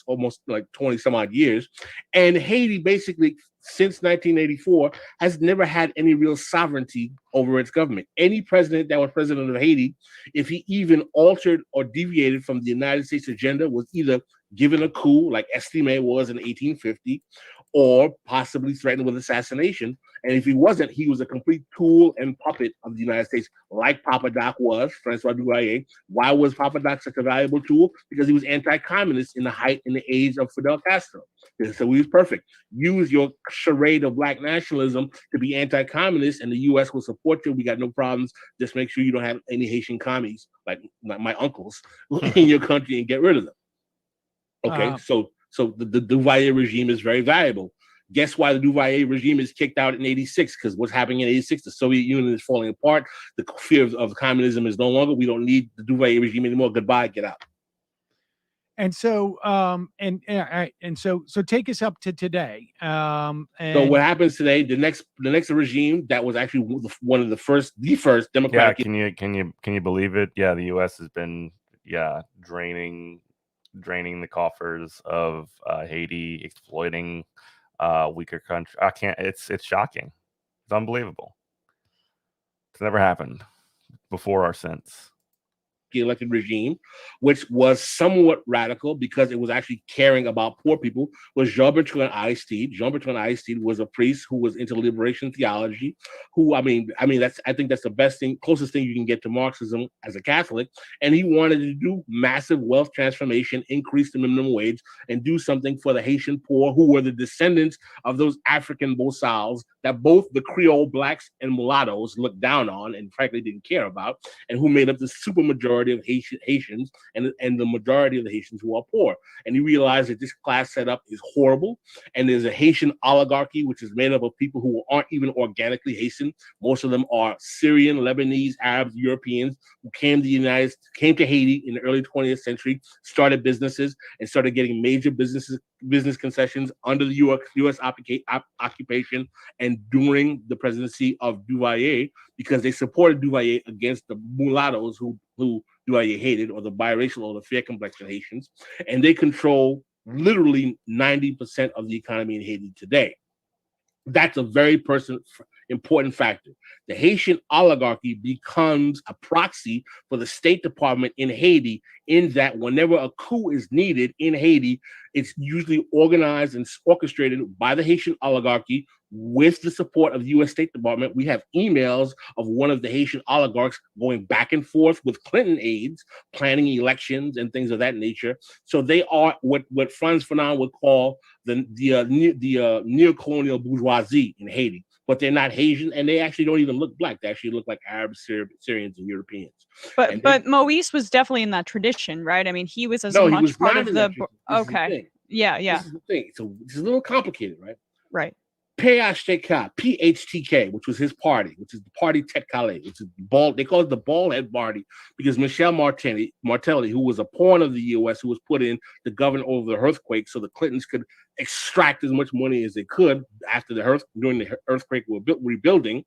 almost like 20 some odd years. And Haiti basically, since 1984, has never had any real sovereignty over its government. Any president that was president of Haiti, if he even altered or deviated from the United States agenda, was either given a coup like Estime was in 1850, or possibly threatened with assassination. And if he wasn't, he was a complete tool and puppet of the United States, like Papa Doc was, Francois Duvalier. Why was Papa Doc such a valuable tool? Because he was anti-communist in the age of Fidel Castro. And so he was perfect. Use your charade of black nationalism to be anti-communist, and the U.S. will support you. We got no problems. Just make sure you don't have any Haitian commies like my uncles in your country and get rid of them. Okay, so the Duvalier regime is very valuable. Guess why the Duvalier regime is kicked out in 86? Because what's happening in 86? The Soviet Union is falling apart. The fear of communism is no longer. We don't need the Duvalier regime anymore. Goodbye, get out. And so, so take us up to today. So what happens today? The next regime that was actually one of the first democratic. Yeah, can you believe it? Yeah, the U.S. has been draining the coffers of Haiti, exploiting weaker country. I can't. It's shocking. It's unbelievable. It's never happened before or since. Elected regime, which was somewhat radical because it was actually caring about poor people, was Jean-Bertrand Aristide. Jean-Bertrand Aristide was a priest who was into liberation theology, who I think that's the closest thing you can get to Marxism as a Catholic. And he wanted to do massive wealth transformation, increase the minimum wage, and do something for the Haitian poor, who were the descendants of those African Bosals that both the Creole blacks and mulattoes looked down on and frankly didn't care about, and who made up the supermajority of Haitians and the majority of the Haitians who are poor. And he realized that this class setup is horrible. And there's a Haitian oligarchy, which is made up of people who aren't even organically Haitian. Most of them are Syrian, Lebanese, Arabs, Europeans who came to Haiti in the early 20th century, started businesses, and started getting major business concessions under the U.S. occupation and during the presidency of Duvalier, because they supported Duvalier against the mulattoes who Duvalier hated, or the biracial or the fair complexion Haitians. And they control literally 90% of the economy in Haiti today. That's a very important factor. The Haitian oligarchy becomes a proxy for the State Department in Haiti, in that whenever a coup is needed in Haiti, it's usually organized and orchestrated by the Haitian oligarchy with the support of the U.S. State Department. We have emails of one of the Haitian oligarchs going back and forth with Clinton aides, planning elections and things of that nature. So they are what Frantz Fanon would call the neo-colonial bourgeoisie in Haiti. But they're not Haitian, and they actually don't even look black. They actually look like Arabs, Syrians, and Europeans. But Moise was definitely in that tradition, right? I mean, he was as No, he much was part not of in the. that tradition. This is the Okay. thing. Yeah. This is the thing. So it's a little complicated, right? Right. PHTK, which was his party, which is the Party Tecale, which is bald. They call it the bald head party because Michel Martelly, who was a pawn of the U.S., who was put in to govern over the earthquake, so the Clintons could extract as much money as they could after during the earthquake rebuilding,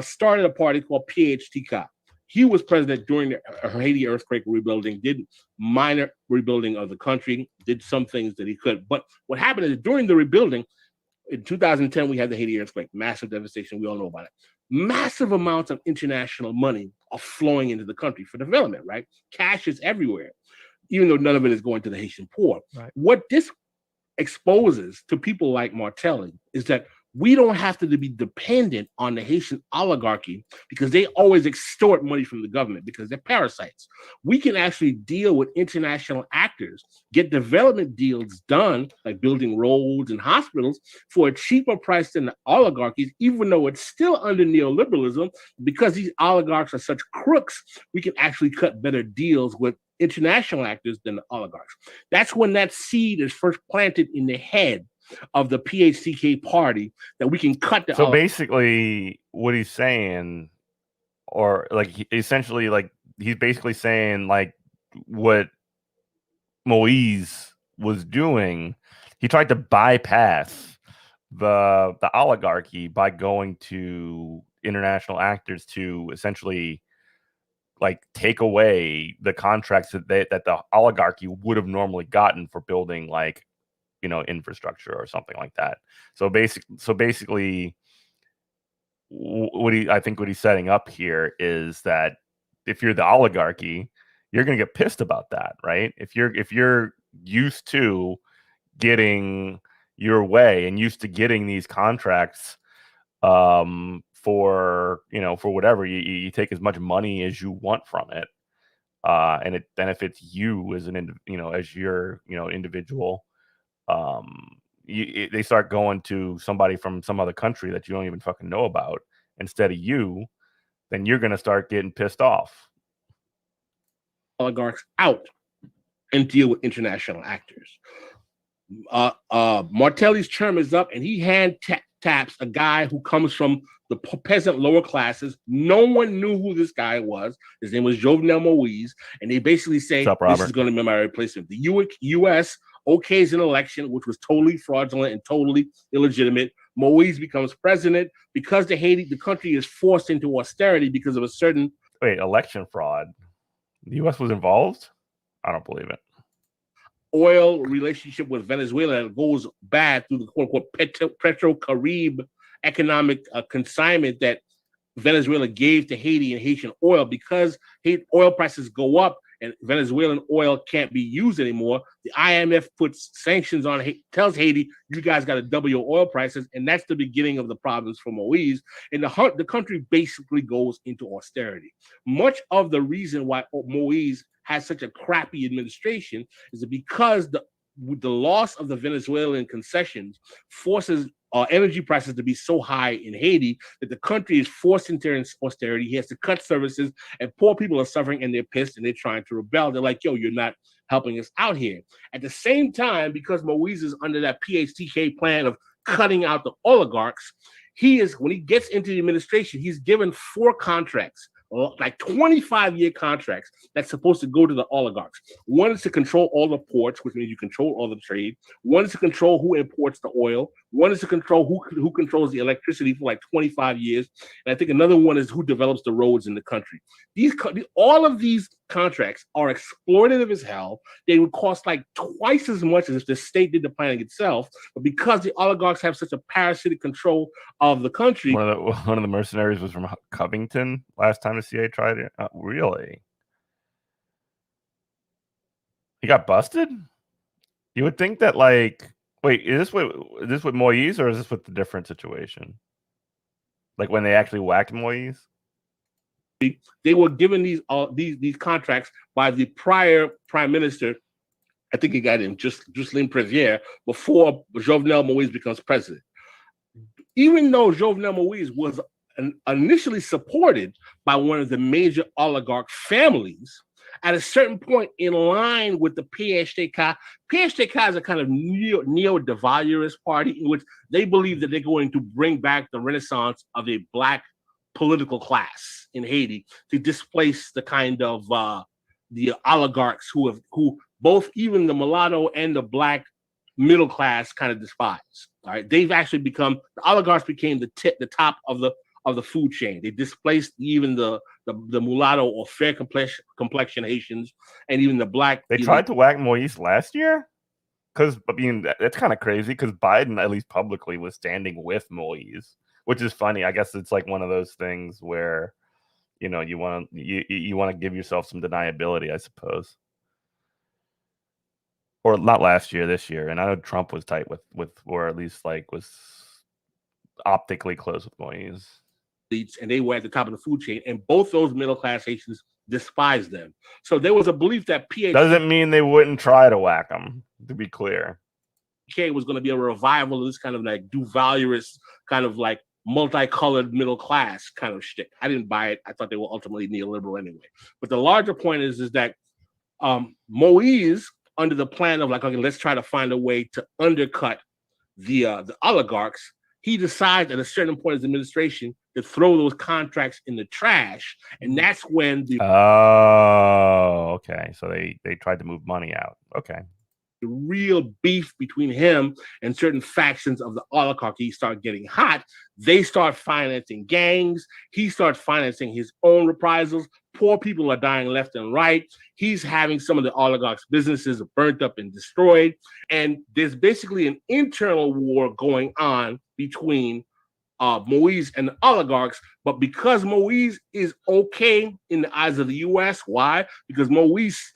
started a party called PHTK. He was president during the Haiti earthquake rebuilding, did minor rebuilding of the country, did some things that he could. But what happened is during the rebuilding, in 2010, we had the Haiti earthquake, massive devastation. We all know about it. Massive amounts of international money are flowing into the country for development, right? Cash is everywhere, even though none of it is going to the Haitian poor. Right. What this exposes to people like Martelly is that we don't have to be dependent on the Haitian oligarchy because they always extort money from the government because they're parasites. We can actually deal with international actors, get development deals done, like building roads and hospitals, for a cheaper price than the oligarchies, even though it's still under neoliberalism. Because these oligarchs are such crooks, we can actually cut better deals with international actors than the oligarchs. That's when that seed is first planted in the head of the PHTK party that we can cut the. So basically, what he's saying, or like essentially, like he's basically saying, like what Moise was doing, he tried to bypass the oligarchy by going to international actors to essentially like take away the contracts that the oligarchy would have normally gotten for building like infrastructure or something like that. So basically what he's setting up here is that if you're the oligarchy, you're going to get pissed about that, right? If you're used to getting your way and used to getting these contracts for whatever, you take as much money as you want from it, and it benefits you as as your individual. They start going to somebody from some other country that you don't even fucking know about instead of you, then you're going to start getting pissed off. Oligarchs out and deal with international actors. Martelly's term is up, and he taps a guy who comes from the peasant lower classes. No one knew who this guy was. His name was Jovenel Moise, and they basically say, this is going to be my replacement. The U.S. okays an election, which was totally fraudulent and totally illegitimate. Moise becomes president because the country is forced into austerity because of a certain... Wait, election fraud? The U.S. was involved? I don't believe it. Oil relationship with Venezuela that goes bad through the quote-unquote Petro-Carib economic consignment that Venezuela gave to Haiti and Haitian oil. Because oil prices go up and Venezuelan oil can't be used anymore, the IMF puts sanctions on tells Haiti, you guys got to double your oil prices, and that's the beginning of the problems for Moise. And the country basically goes into austerity. Much of the reason why Moise has such a crappy administration is because the loss of the Venezuelan concessions forces energy prices to be so high in Haiti that the country is forced into austerity. He has to cut services, and poor people are suffering, and they're pissed, and they're trying to rebel. They're like, yo, you're not helping us out here. At the same time, because Moise is under that PHTK plan of cutting out the oligarchs, when he gets into the administration, he's given 4 contracts, like 25-year contracts that's supposed to go to the oligarchs. One is to control all the ports, which means you control all the trade. One is to control who imports the oil. One is to control who controls the electricity for like 25 years. And I think another one is who develops the roads in the country. All of these contracts are exploitative as hell. They would cost like twice as much as if the state did the planning itself. But because the oligarchs have such a parasitic control of the country. One of the mercenaries was from Covington last time the CIA tried it. Really? He got busted? You would think that like Wait, is this with Moise or is this with the different situation? Like when they actually whacked Moise? They were given these contracts by the prior prime minister. I think he got him Juscelin Prévier before Jovenel Moise becomes president. Even though Jovenel Moise was initially supported by one of the major oligarch families, at a certain point in line with the PHTK is a kind of neo-devaluerist party in which they believe that they're going to bring back the renaissance of a black political class in Haiti to displace the kind of the oligarchs who both even the mulatto and the black middle class kind of despise. All right, they've actually become the oligarchs became the top of the food chain. They displaced even the mulatto or fair complexion Haitians and even the black. They tried to whack Moise last year? Because I mean that's kind of crazy because Biden, at least publicly, was standing with Moise, which is funny. I guess it's like one of those things where you want to give yourself some deniability, I suppose. Or not last year, this year. And I know Trump was tight with or at least like was optically close with Moise. And they were at the top of the food chain, and both those middle class Haitians despised them. So there was a belief that doesn't mean they wouldn't try to whack them. To be clear, was going to be a revival of this kind of like Duvalierist kind of like multicolored middle class kind of shtick. I didn't buy it. I thought they were ultimately neoliberal anyway. But the larger point is that Moise, under the plan of like, okay, let's try to find a way to undercut the oligarchs, he decides at a certain point in his administration to throw those contracts in the trash, and that's when the okay, so they tried to move money out. Okay, the real beef between him and certain factions of the oligarchy start getting hot. They start financing gangs. He starts financing his own reprisals. Poor people are dying left and right. He's having some of the oligarchs' businesses burnt up and destroyed. And there's basically an internal war going on between Moise and the oligarchs. But because Moise is okay in the eyes of the U.S., why? Because Moise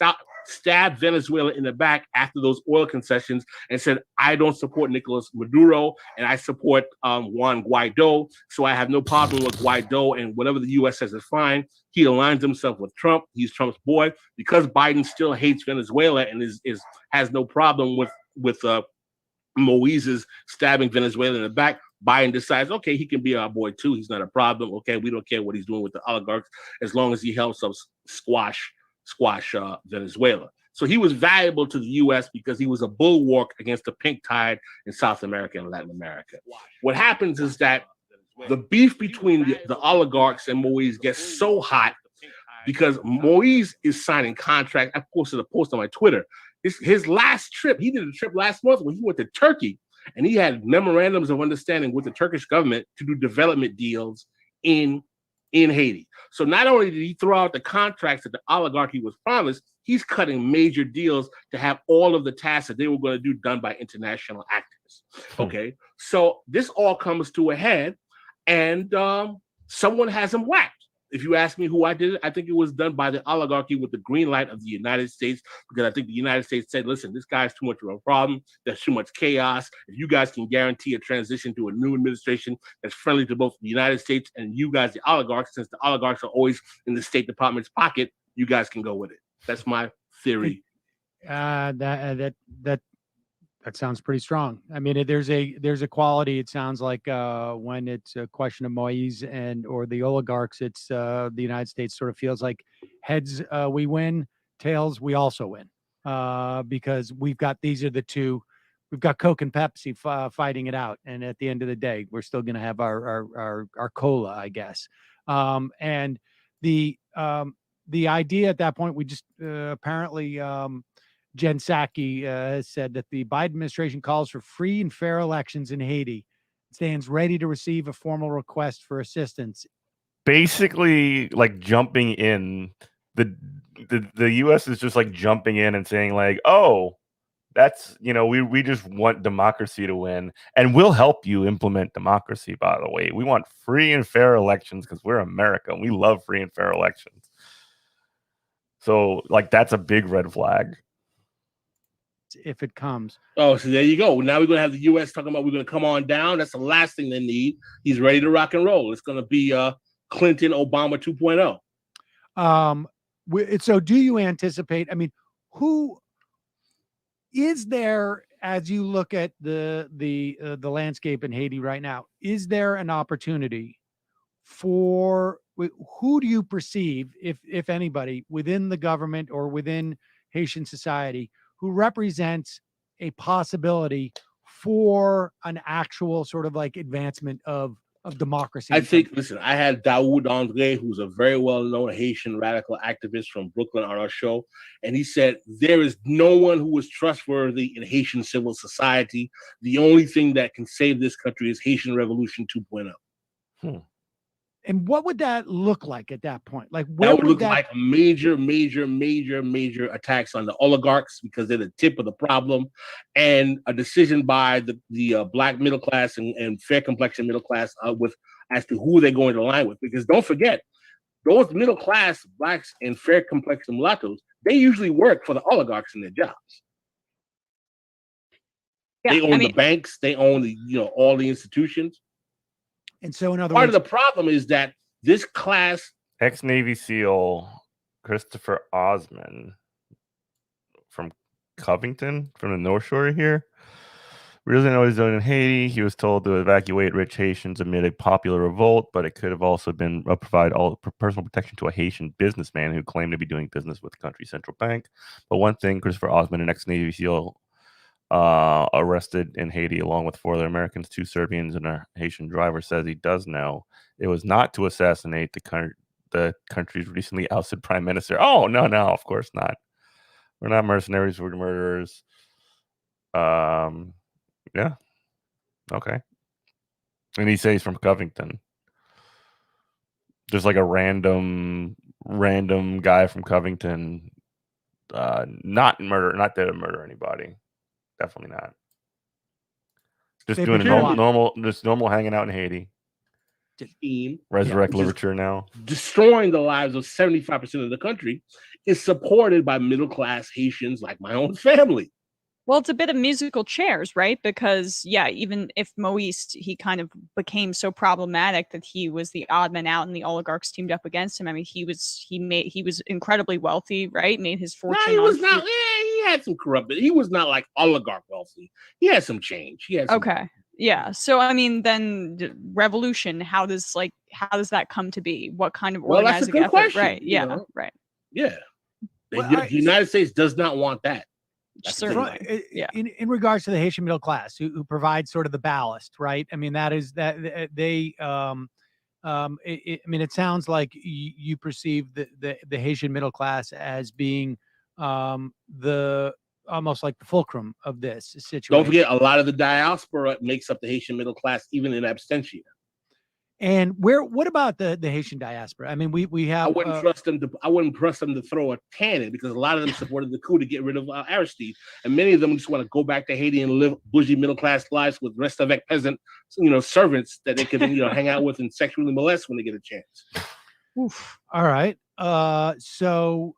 stabbed Venezuela in the back after those oil concessions and said, I don't support Nicolas Maduro and I support Juan Guaido. So I have no problem with Guaido, and whatever the U.S. says is fine. He aligns himself with Trump. He's Trump's boy. Because Biden still hates Venezuela and has no problem with Moise's stabbing Venezuela in the back, Biden decides, okay, he can be our boy too. He's not a problem. Okay, we don't care what he's doing with the oligarchs as long as he helps us squash Venezuela. So he was valuable to the U.S. because he was a bulwark against the pink tide in South America and Latin America. What happens is that the beef between the oligarchs and Moise gets so hot because Moise is signing contracts. I posted a post on my Twitter. His last trip, he did a trip last month when he went to Turkey, and he had memorandums of understanding with the Turkish government to do development deals in Haiti. So not only did he throw out the contracts that the oligarchy was promised, he's cutting major deals to have all of the tasks that they were going to do done by international actors. Okay, so this all comes to a head, and someone has him whacked. If you ask me who I did it, I think it was done by the oligarchy with the green light of the United States, because I think the United States said, listen, this guy's too much of a problem. There's too much chaos. If you guys can guarantee a transition to a new administration that's friendly to both the United States and you guys, the oligarchs, since the oligarchs are always in the State Department's pocket, you guys can go with it. That's my theory. That sounds pretty strong. I mean, there's a quality. It sounds like when it's a question of Moise or the oligarchs, it's the United States sort of feels like heads we win, tails we also win, because these are the two. We've got Coke and Pepsi fighting it out, and at the end of the day, we're still going to have our cola, I guess. And the idea at that point, we just apparently. Jen Psaki has said that the Biden administration calls for free and fair elections in Haiti, stands ready to receive a formal request for assistance. Basically, like jumping in, the U.S. is just like jumping in and saying like, oh, that's, we just want democracy to win, and we'll help you implement democracy, by the way. We want free and fair elections because we're America and we love free and fair elections. So like, that's a big red flag. if it comes. Oh, so there you go. Now we're going to have the U.S. talking about we're going to come on down. That's the last thing they need. He's ready to rock and roll. It's going to be Clinton, Obama 2.0. So do you anticipate, I mean, who is there, as you look at the landscape in Haiti right now, is there an opportunity for, who do you perceive, if anybody, within the government or within Haitian society, who represents a possibility for an actual sort of like advancement of democracy? I think, listen, I had Daoud Andre, who's a very well-known Haitian radical activist from Brooklyn, on our show, and he said there is no one who is trustworthy in Haitian civil society. The only thing that can save this country is Haitian Revolution 2.0. And what would that look like at that point? Like, where that would look that... like major attacks on the oligarchs, because they're the tip of the problem, and a decision by the black middle class and fair complexion middle class as to who they're going to align with. Because don't forget, those middle class blacks and fair complexion mulattoes, they usually work for the oligarchs in their jobs. Yeah, they own the banks, they own all the institutions. And so, in other part words, of the problem is that this class, ex-Navy SEAL Christopher Osman from Covington, from the North Shore here, really know what he's doing in Haiti. He was told to evacuate rich Haitians amid a popular revolt, but it could have also been provide all personal protection to a Haitian businessman who claimed to be doing business with the country's central bank. But one thing, Christopher Osman, an ex-Navy SEAL, arrested in Haiti along with 4 other Americans, 2 Serbians, and a Haitian driver, says he does know it was not to assassinate the country's recently ousted prime minister. Oh, no, of course not. We're not mercenaries, we're murderers. Yeah. Okay. And he says he's from Covington. Just like a random guy from Covington, not there to murder anybody. Definitely not. Just doing normal hanging out in Haiti. Team, Resurrect literature now. Destroying the lives of 75% of the country is supported by middle class Haitians like my own family. Well, it's a bit of musical chairs, right? Because even if Moise, he kind of became so problematic that he was the odd man out and the oligarchs teamed up against him. I mean, he was incredibly wealthy, right? Made his fortune. No, he was not. He had some corrupted. He was not like oligarch wealthy. He had some change. He had some Yeah. So I mean, then revolution. How does that come to be? What kind of organizing that's a good effort? question, Right. Yeah. Right. Yeah. The United States does not want that. Certainly. In regards to the Haitian middle class, who provides sort of the ballast, right? I mean, that is that they. I mean, it sounds like you perceive the Haitian middle class as being the almost like the fulcrum of this situation. Don't forget, a lot of the diaspora makes up the Haitian middle class, even in absentia. And what about the Haitian diaspora? I mean, we have. I wouldn't trust them to throw a cannon, because a lot of them supported the coup to get rid of Aristide, and many of them just want to go back to Haiti and live bougie middle class lives with Restavec peasant, servants that they can hang out with and sexually molest when they get a chance. Oof. All right. So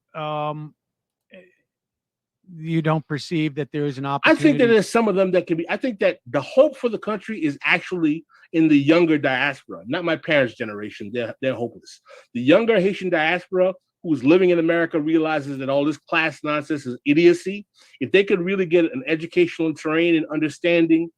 you don't perceive that there is an opportunity? I think that there's some of them that can be. I think that the hope for the country is actually in the younger diaspora, not my parents' generation. They're hopeless. The younger Haitian diaspora who's living in America realizes that all this class nonsense is idiocy. If they could really get an educational terrain and understanding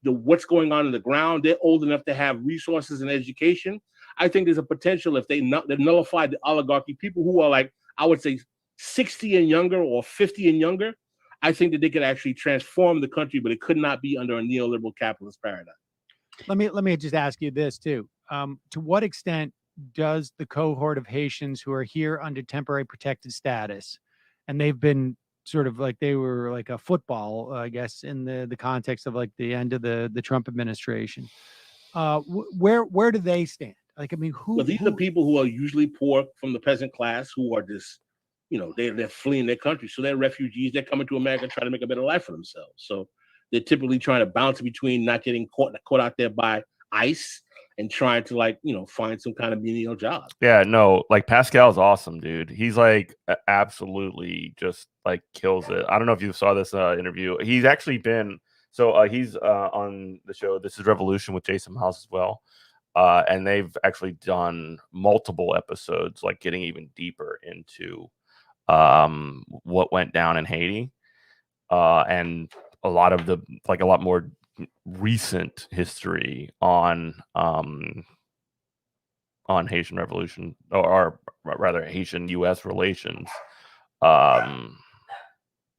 the what's going on in the ground, they're old enough to have resources and education. I think there's a potential, if they nullify the oligarchy, people who are like, I would say, 60 and younger or 50 and younger, I think that they could actually transform the country, but it could not be under a neoliberal capitalist paradigm. Let me just ask you this too. To what extent does the cohort of Haitians who are here under temporary protected status, and they've been sort of like, they were like a football, I guess, in the context of like the end of the Trump administration, where do they stand? Like, I mean, these are people who are usually poor from the peasant class, who are just, they're fleeing their country. So they're refugees. They're coming to America trying to make a better life for themselves. So they're typically trying to bounce between not getting caught out there by ICE and trying to find some kind of menial job. Yeah, no, like Pascal's awesome, dude. He's like absolutely just like kills it. I don't know if you saw this interview. He's actually been he's on the show This Is Revolution with Jason Miles as well. And they've actually done multiple episodes, like getting even deeper into what went down in Haiti, and a lot more recent history on Haitian Revolution, or rather Haitian U.S. relations, in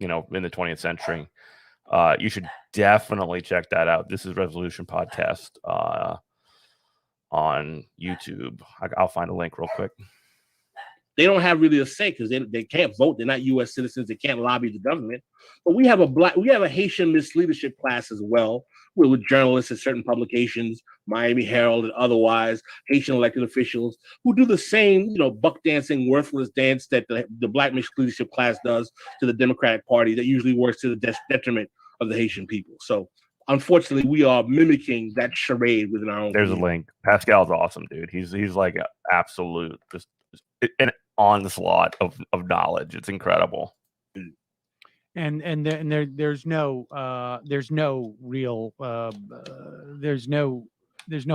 the 20th century. You should definitely check that out. This is Revolution podcast on YouTube. I'll find a link real quick. They don't have really a say because they can't vote. They're not U.S. citizens. They can't lobby the government. But we have a Haitian misleadership class as well, with journalists at certain publications, Miami Herald and otherwise, Haitian elected officials who do the same, buck dancing, worthless dance that the black misleadership class does to the Democratic Party that usually works to the detriment of the Haitian people. So unfortunately, we are mimicking that charade within our own. There's a link. Pascal's awesome, dude. He's like an absolute an onslaught of knowledge. It's incredible. And there's no real there's no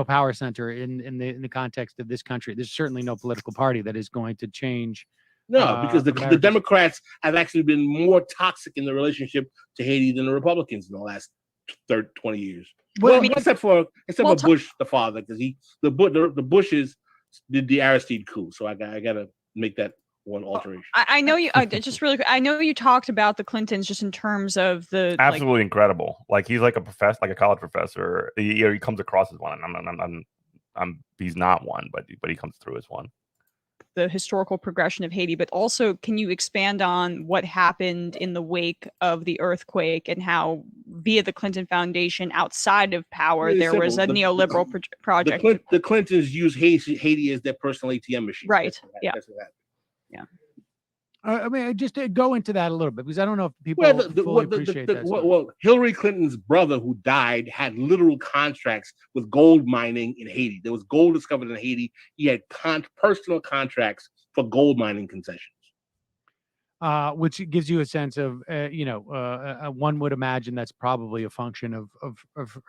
power center in the context of this country. There's certainly no political party that is going to change. No, because the Democrats have actually been more toxic in the relationship to Haiti than the Republicans in the last 20 years. Except for Bush the father, because the Bushes did the Aristide coup. So I gotta make that one alteration. I know you just really quick. I know you talked about the Clintons just in terms of the absolutely incredible. Like he's like a professor, like a college professor. He comes across as one. He's not one, but he comes through as one. The historical progression of Haiti, but also can you expand on what happened in the wake of the earthquake and how via the Clinton Foundation outside of power, really there was a neoliberal project. The Clintons used Haiti as their personal ATM machine. Right. Yeah. I mean, just to go into that a little bit, because I don't know if people fully appreciate that. Well, Hillary Clinton's brother, who died, had literal contracts with gold mining in Haiti. There was gold discovered in Haiti. He had personal contracts for gold mining concessions. Which gives you a sense of, one would imagine that's probably a function of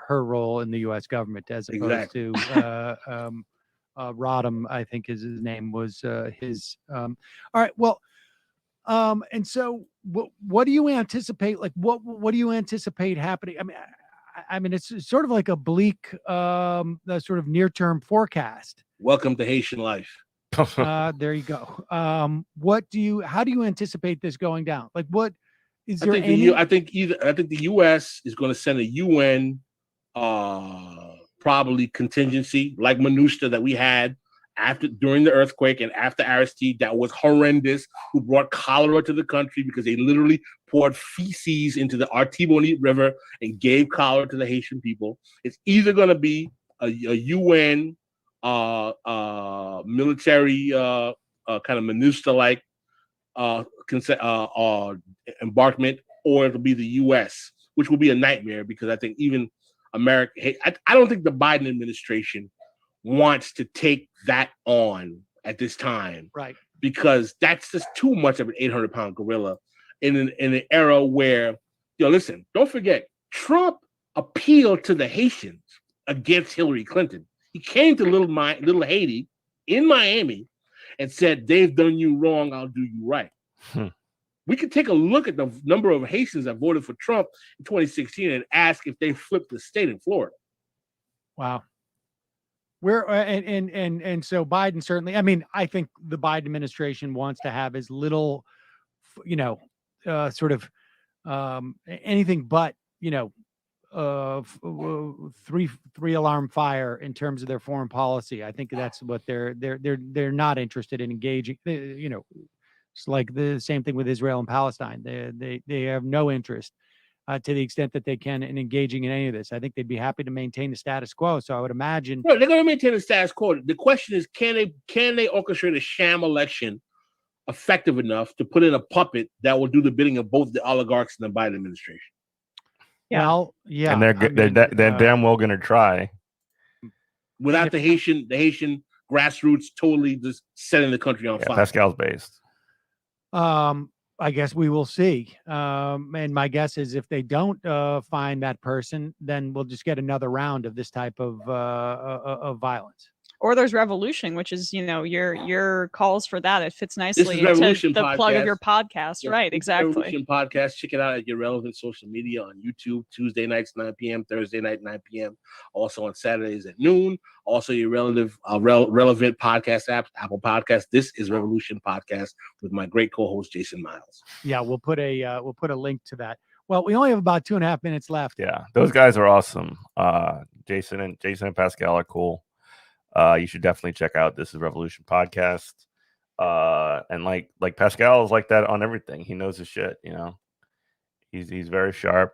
her role in the U.S. government as opposed to Rodham, I think his name was his. All right, well. And so what do you anticipate? Like, what do you anticipate happening? I mean, it's sort of like a bleak, sort of near-term forecast. Welcome to Haitian life. There you go. How do you anticipate this going down? Like, what is there? I think the U.S. is going to send a UN, probably contingency like MINUSTA that we had during the earthquake and after Aristide, that was horrendous, who brought cholera to the country because they literally poured feces into the Artibonite River and gave cholera to the Haitian people. It's either going to be a UN military kind of MINUSTA-like embarkment, or it'll be the US, which will be a nightmare because I think even America, I don't think the Biden administration wants to take that on at this time, right? Because that's just too much of an 800-pound gorilla in an era where, listen, don't forget, Trump appealed to the Haitians against Hillary Clinton. He came to little Haiti in Miami and said, "They've done you wrong, I'll do you right." We could take a look at the number of Haitians that voted for Trump in 2016 and ask if they flipped the state in Florida. Wow. And so Biden certainly, I mean, I think the Biden administration wants to have as little, sort of anything but, three alarm fire in terms of their foreign policy. I think that's what they're not interested in engaging. It's like the same thing with Israel and Palestine. They have no interest. To the extent that they can in engaging in any of this. I think they'd be happy to maintain the status quo. So I would imagine. No, they're going to maintain the status quo. The question is, can they orchestrate a sham election effective enough to put in a puppet that will do the bidding of both the oligarchs and the Biden administration? Yeah. Well, yeah. And they're damn well going to try. without the Haitian grassroots totally just setting the country on fire. Pascal's based. I guess we will see. And my guess is if they don't find that person, then we'll just get another round of this type of violence. Or there's Revolution, which is, your calls for that. It fits nicely into Revolution the podcast. plug of your podcast. Yeah, right, exactly. Revolution podcast. Check it out at your relevant social media on YouTube, Tuesday nights, 9 p.m., Thursday night, 9 p.m. Also on Saturdays at noon. Also your relevant podcast apps, Apple Podcasts. This is Revolution Podcast with my great co-host, Jason Miles. Yeah, we'll put a link to that. Well, we only have about 2.5 minutes left. Yeah, those guys are awesome. Jason and Pascal are cool. You should definitely check out This is Revolution Podcast. And like Pascal is like that on everything. He knows his shit, He's very sharp,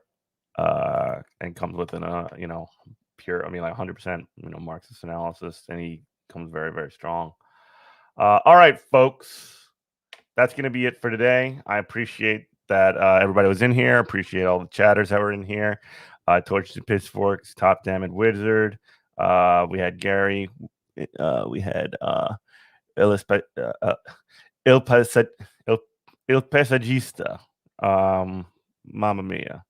and comes with an pure, 100%, Marxist analysis, and he comes very, very strong. All right, folks, that's going to be it for today. I appreciate that everybody was in here. Appreciate all the chatters that were in here. Torches and Pitchforks, Top Damned Wizard. We had Gary. We had Il Pasagista. Mamma mia.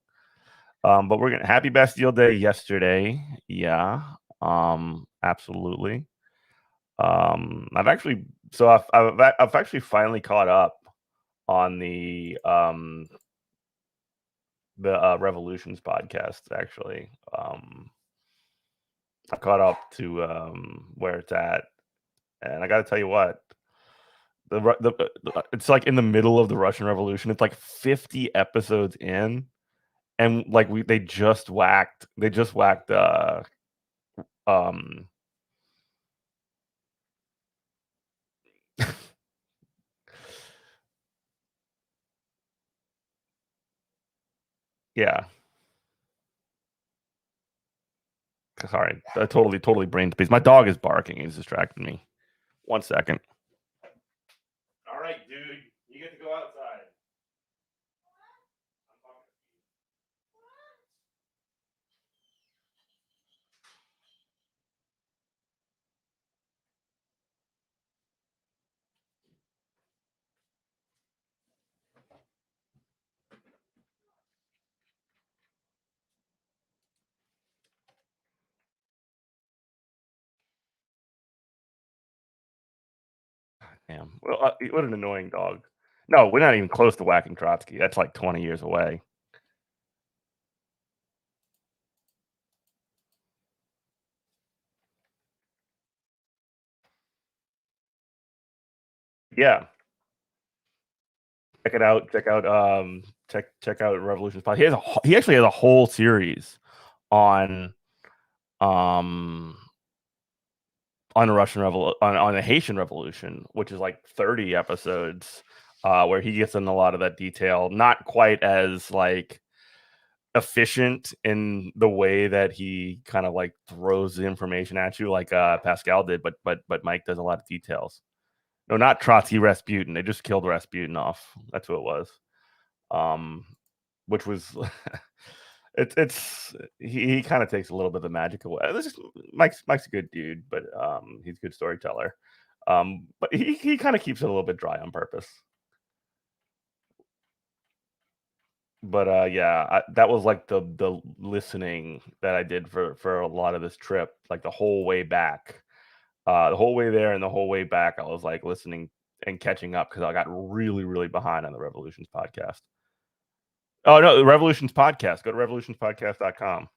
But we're gonna Happy Bastille Day yesterday. Yeah. Absolutely. I've actually finally caught up on the Revolutions podcast. Actually, I caught up to where it's at, and I got to tell you what, it's like in the middle of the Russian Revolution. It's like 50 episodes in, and like they just whacked yeah. Sorry, totally brain space. My dog is barking. He's distracting me. 1 second. All right, dude. You get to go outside. Damn. Well, what an annoying dog. No, we're not even close to whacking Trotsky. That's like 20 years away. Yeah. Check it out. Check out Revolution's podcast. He actually has a whole series on the Russian on the Haitian Revolution, which is like 30 episodes, where he gets in a lot of that detail. Not quite as like efficient in the way that he kind of like throws the information at you like Pascal did, but Mike does a lot of details. No, not Trotsky, Rasputin. They just killed Rasputin off. That's who it was. Which was he kind of takes a little bit of the magic away. Mike's a good dude, but he's a good storyteller. But he kind of keeps it a little bit dry on purpose. But yeah, that was like the listening that I did for a lot of this trip, like the whole way back. The whole way there and the whole way back, I was like listening and catching up because I got really, really behind on the Revolutions podcast. Oh no, the Revolutions podcast. Go to revolutionspodcast.com.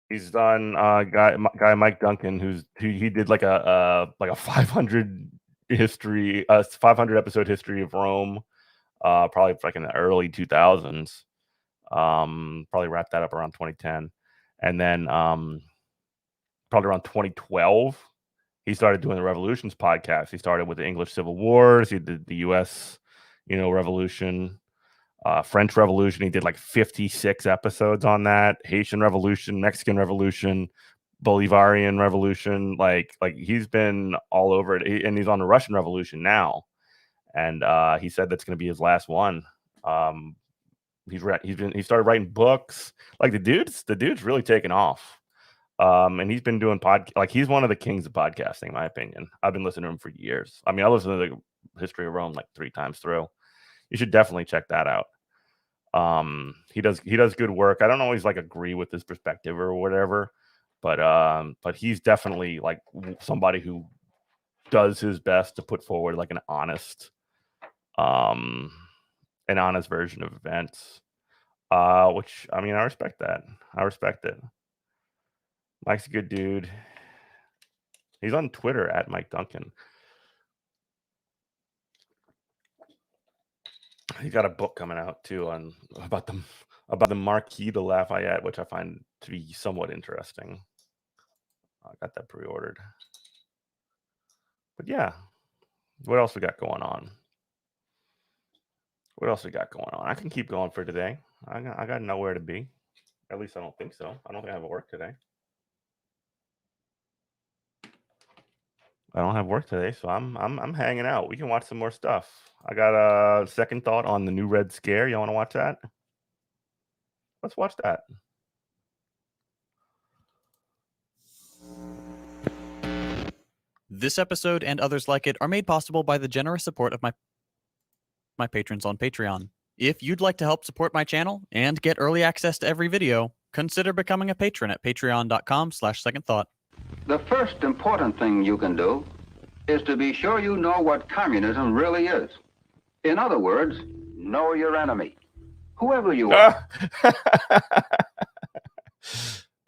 He's done guy Mike Duncan, he did like a 500 episode history of Rome, probably like in the early 2000s. Probably wrapped that up around 2010, and then probably around 2012 he started doing the Revolutions podcast. He started with the English Civil Wars. He did the U.S. Revolution, French Revolution. He did like 56 episodes on that. Haitian Revolution, Mexican Revolution, Bolivarian Revolution. Like he's been all over it, and he's on the Russian Revolution now. And he said that's going to be his last one. He started writing books. Like the dude's really taken off. And he's been doing he's one of the kings of podcasting, in my opinion. I've been listening to him for years. I mean, I listened to the History of Rome like 3 times through. You should definitely check that out. He does good work. I don't always like agree with his perspective or whatever, but he's definitely like somebody who does his best to put forward like an honest version of events. Which I mean, I respect that. I respect it. Mike's a good dude. He's on Twitter at Mike Duncan. He's got a book coming out too about the Marquis de Lafayette, which I find to be somewhat interesting. I got that pre-ordered. But yeah, what else we got going on? I can keep going for today. I got nowhere to be. At least I don't think so. I don't think I have work today. I don't have work today, so I'm hanging out. We can watch some more stuff. I got a second thought on the new Red Scare. Y'all want to watch that? Let's watch that. This episode and others like it are made possible by the generous support of my patrons on Patreon. If you'd like to help support my channel and get early access to every video, consider becoming a patron at patreon.com/secondthought. The first important thing you can do is to be sure you know what communism really is. In other words, know your enemy. Whoever you are.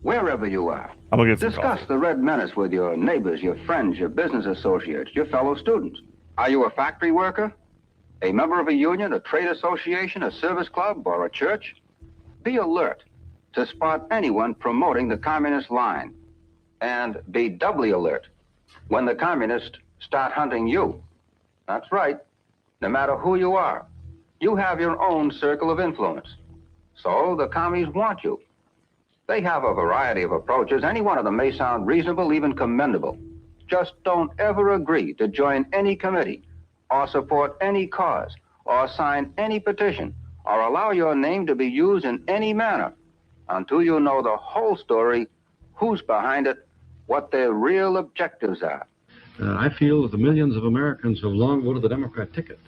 Wherever you are. Discuss the Red Menace with your neighbors, your friends, your business associates, your fellow students. Are you a factory worker? A member of a union, a trade association, a service club, or a church? Be alert to spot anyone promoting the communist line. And be doubly alert when the communists start hunting you. That's right. No matter who you are, you have your own circle of influence. So the commies want you. They have a variety of approaches. Any one of them may sound reasonable, even commendable. Just don't ever agree to join any committee, or support any cause, or sign any petition, or allow your name to be used in any manner until you know the whole story, who's behind it, what their real objectives are. I feel that the millions of Americans who have long voted the Democrat ticket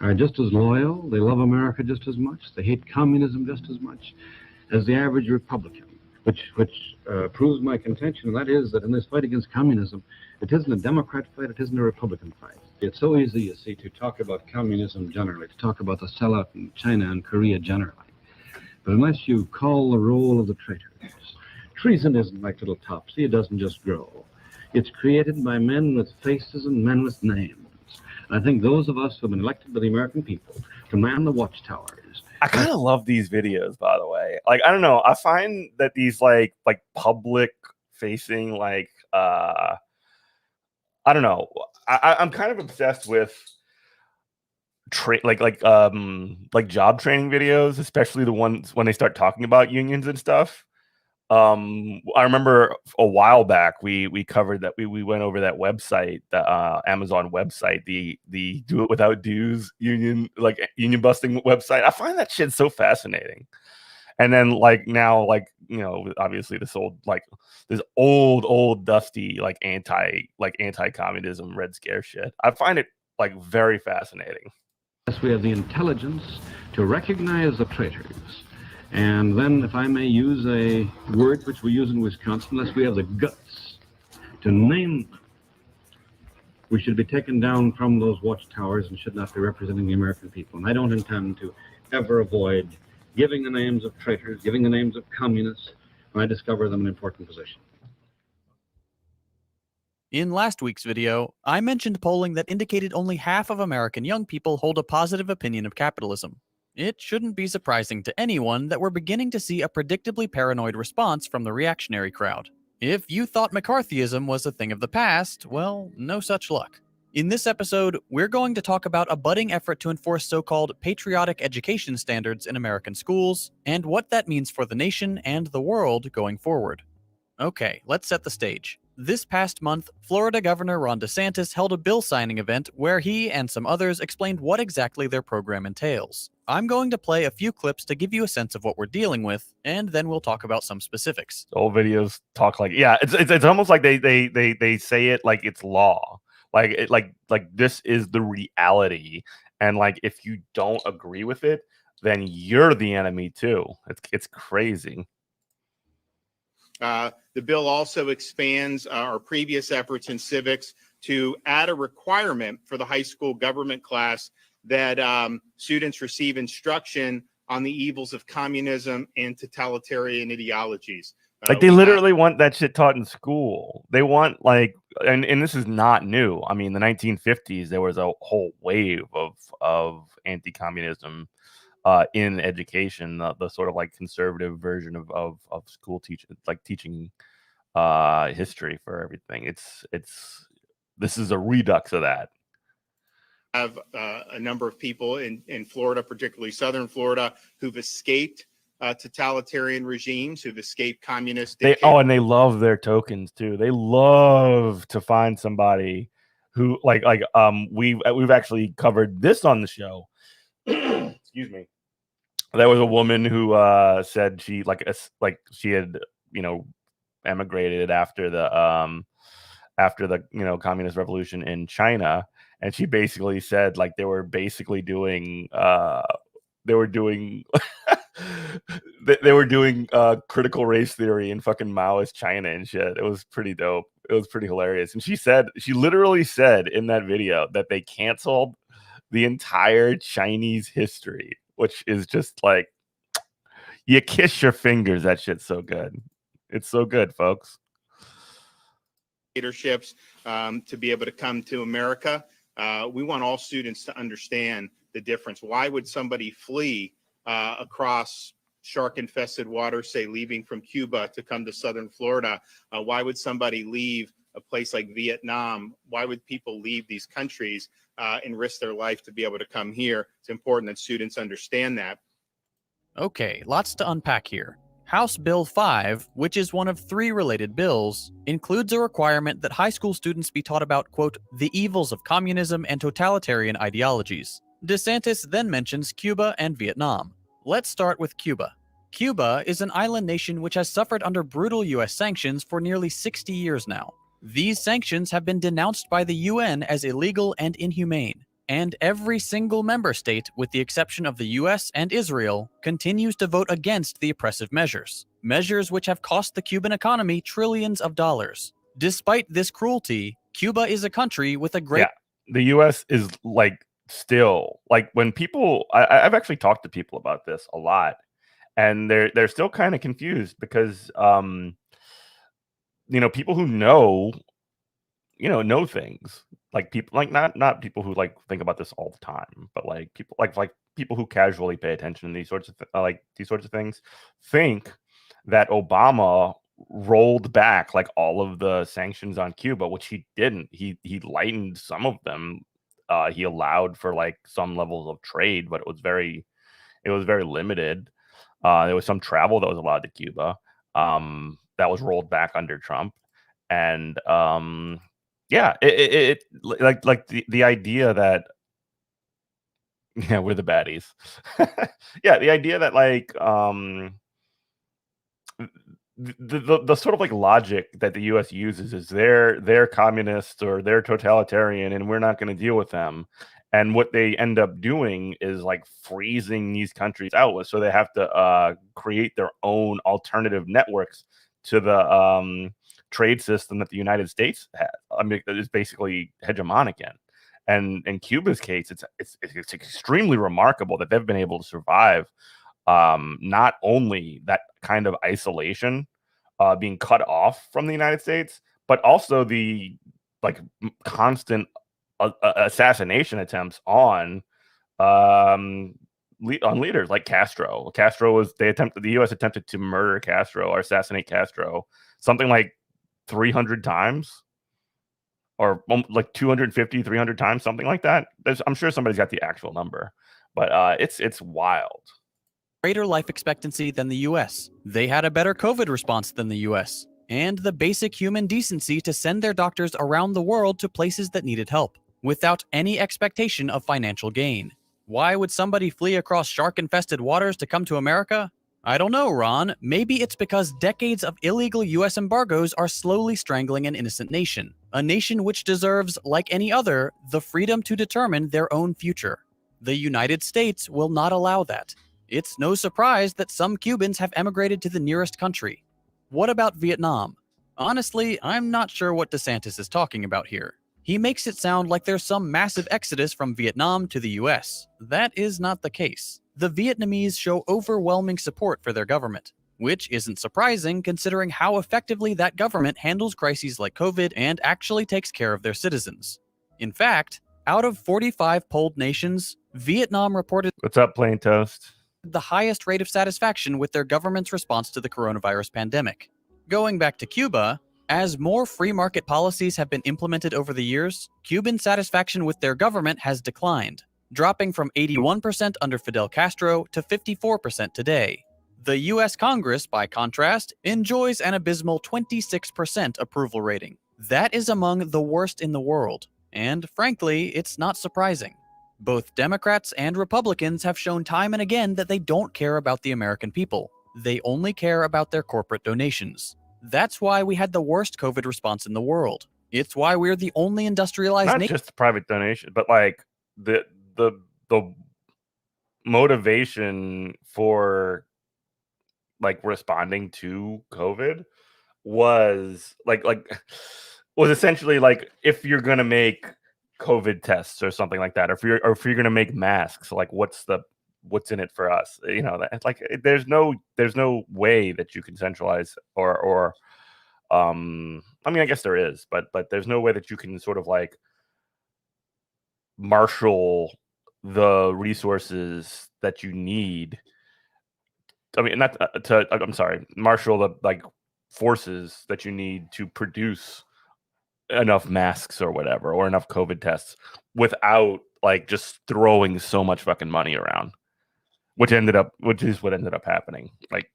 are just as loyal, they love America just as much, they hate communism just as much as the average Republican, which proves my contention, and that is that in this fight against communism, it isn't a Democrat fight, it isn't a Republican fight. It's so easy, you see, to talk about communism generally, to talk about the sellout in China and Korea generally. But unless you call the roll of the traitors, treason isn't like little topsy, it doesn't just grow. It's created by men with faces and men with names. I think those of us who have been elected by the American people to man the watchtowers. I kind of love these videos, by the way. Like, I don't know. I find that these like public facing, like, I don't know. I'm kind of obsessed with like job training videos, especially the ones when they start talking about unions and stuff. I remember a while back we covered that we went over that website, the Amazon website, the do it without dues union busting website. I find that shit so fascinating. And then now obviously this old dusty anti-communism Red Scare shit. I find it very fascinating. Yes, we have the intelligence to recognize the traitors. And then, if I may use a word which we use in Wisconsin, unless we have the guts to name them, we should be taken down from those watchtowers and should not be representing the American people. And I don't intend to ever avoid giving the names of traitors, giving the names of communists when I discover them in important position. In last week's video, I mentioned polling that indicated only half of American young people hold a positive opinion of capitalism. It shouldn't be surprising to anyone that we're beginning to see a predictably paranoid response from the reactionary crowd. If you thought McCarthyism was a thing of the past, well, no such luck. In this episode, we're going to talk about a budding effort to enforce so-called patriotic education standards in American schools, and what that means for the nation and the world going forward. Okay, let's set the stage. This past month, Florida Governor Ron DeSantis held a bill signing event where he and some others explained what exactly their program entails. I'm going to play a few clips to give you a sense of what we're dealing with, and then we'll talk about some specifics. Old videos talk like, yeah, it's almost like they say it like it's law, like this is the reality, and like if you don't agree with it, then you're the enemy too. It's crazy. The bill also expands our previous efforts in civics to add a requirement for the high school government class that students receive instruction on the evils of communism and totalitarian ideologies. Like they literally want that shit taught in school. They want like, and this is not new. I mean, the 1950s, there was a whole wave of anti-communism in education, the sort of like conservative version of school teaching, like teaching history for everything. This is a redux of that. Have a number of people in Florida, particularly southern Florida, who've escaped totalitarian regimes, who've escaped communist. And they love their tokens too. They love to find somebody who we've actually covered this on the show. Excuse me. There was a woman who said she she had emigrated after the communist revolution in China, and she basically said like they were doing critical race theory in fucking Maoist China and shit. It was pretty dope. It was pretty hilarious. And she literally said in that video that they canceled the entire Chinese history, which is just like, you kiss your fingers. That shit's so good. It's so good, folks. Leaderships to be able to come to America. We want all students to understand the difference. Why would somebody flee across shark-infested water, say leaving from Cuba to come to southern Florida? Why would somebody leave a place like Vietnam? Why would people leave these countries and risk their life to be able to come here? It's important that students understand that. Okay, lots to unpack here. House Bill 5, which is one of 3 related bills, includes a requirement that high school students be taught about, quote, the evils of communism and totalitarian ideologies. DeSantis then mentions Cuba and Vietnam. Let's start with Cuba. Cuba is an island nation which has suffered under brutal US sanctions for nearly 60 years now. These sanctions have been denounced by the UN as illegal and inhumane, and every single member state, with the exception of the US and Israel, continues to vote against the oppressive measures which have cost the Cuban economy trillions of dollars. Despite this cruelty, Cuba is a country with a great... Yeah, the US is like still, like when people, I've actually talked to people about this a lot, and they're still kind of confused because, people who know things, like people like not people who like think about this all the time, but like people like people who casually pay attention to these sorts of things think that Obama rolled back like all of the sanctions on Cuba, which he didn't. He lightened some of them. He allowed for like some levels of trade, but it was very limited. There was some travel that was allowed to Cuba that was rolled back under Trump, and yeah, it like the idea that we're the baddies. Yeah, the idea that like the sort of like logic that the US uses is they're communist or they're totalitarian and we're not going to deal with them. And what they end up doing is like freezing these countries out, so they have to create their own alternative networks to the trade system that the United States has. I mean, it's basically hegemonic in. And in Cuba's case, it's extremely remarkable that they've been able to survive not only that kind of isolation, being cut off from the United States, but also the like constant assassination attempts on leaders like Castro. The U.S. attempted to murder Castro or assassinate Castro something like 300 times, or like 250, 300 times, something like that. I'm sure somebody's got the actual number, but it's wild. Greater life expectancy than the US. They had a better COVID response than the US. and the basic human decency to send their doctors around the world to places that needed help, without any expectation of financial gain. Why would somebody flee across shark-infested waters to come to America? I don't know, Ron. Maybe it's because decades of illegal US embargoes are slowly strangling an innocent nation. A nation which deserves, like any other, the freedom to determine their own future. The United States will not allow that. It's no surprise that some Cubans have emigrated to the nearest country. What about Vietnam? Honestly, I'm not sure what DeSantis is talking about here. He makes it sound like there's some massive exodus from Vietnam to the US. That is not the case. The Vietnamese show overwhelming support for their government, which isn't surprising considering how effectively that government handles crises like COVID and actually takes care of their citizens. In fact, out of 45 polled nations, Vietnam reported What's up, Plain Toast? the highest rate of satisfaction with their government's response to the coronavirus pandemic. Going back to Cuba, as more free market policies have been implemented over the years, Cuban satisfaction with their government has declined, dropping from 81% under Fidel Castro to 54% today. The US Congress, by contrast, enjoys an abysmal 26% approval rating. That is among the worst in the world, and frankly, it's not surprising. Both Democrats and Republicans have shown time and again that they don't care about the American people. They only care about their corporate donations. That's why we had the worst COVID response in the world. It's why we're the only industrialized Not nation. just the private donation, but like the motivation for like responding to COVID was was essentially like, if you're gonna make COVID tests or something like that, or if you're gonna make masks, like what's in it for us? You know, that like there's no way that you can centralize or I mean, I guess there is, but there's no way that you can sort of like marshal the resources that you need. I mean, not I'm sorry, marshal the like forces that you need to produce enough masks or whatever, or enough COVID tests without like just throwing so much fucking money around, which is what ended up happening. Like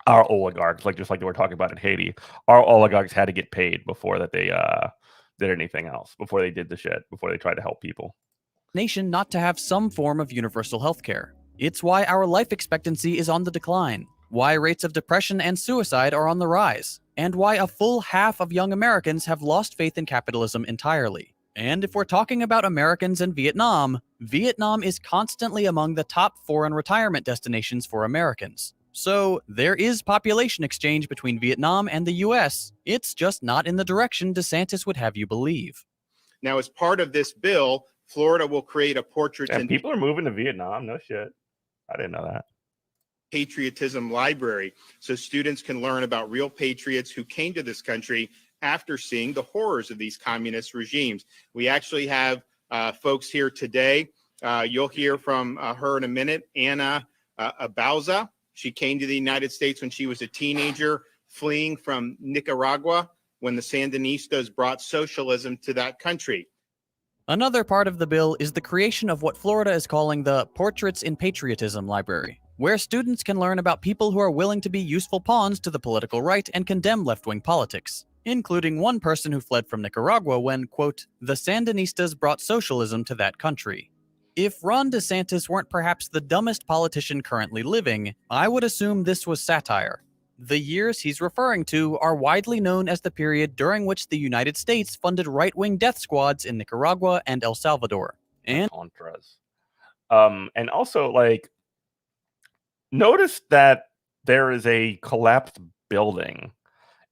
our oligarchs, like just like they were talking about in Haiti, our oligarchs had to get paid before that they did anything else, before they did the shit, before they tried to help people. Nation not to have some form of universal health care. It's why our life expectancy is on the decline, why rates of depression and suicide are on the rise, and why a full half of young Americans have lost faith in capitalism entirely. And if we're talking about Americans in Vietnam, Vietnam is constantly among the top foreign retirement destinations for Americans. So there is population exchange between Vietnam and the US. It's just not in the direction DeSantis would have you believe. Now, as part of this bill, Florida will create a portraits And and people are moving to Vietnam. No shit. I didn't know that. patriotism library, so students can learn about real patriots who came to this country after seeing the horrors of these communist regimes. We actually have folks here today. You'll hear from her in a minute. Anna Abauza. She came to the United States when she was a teenager, fleeing from Nicaragua when the Sandinistas brought socialism to that country. Another part of the bill is the creation of what Florida is calling the Portraits in Patriotism Library, where students can learn about people who are willing to be useful pawns to the political right and condemn left-wing politics, including one person who fled from Nicaragua when, quote, the Sandinistas brought socialism to that country. If Ron DeSantis weren't perhaps the dumbest politician currently living, I would assume this was satire. The years he's referring to are widely known as the period during which the United States funded right-wing death squads in Nicaragua and El Salvador. And Contras. And also, like, notice that there is a collapsed building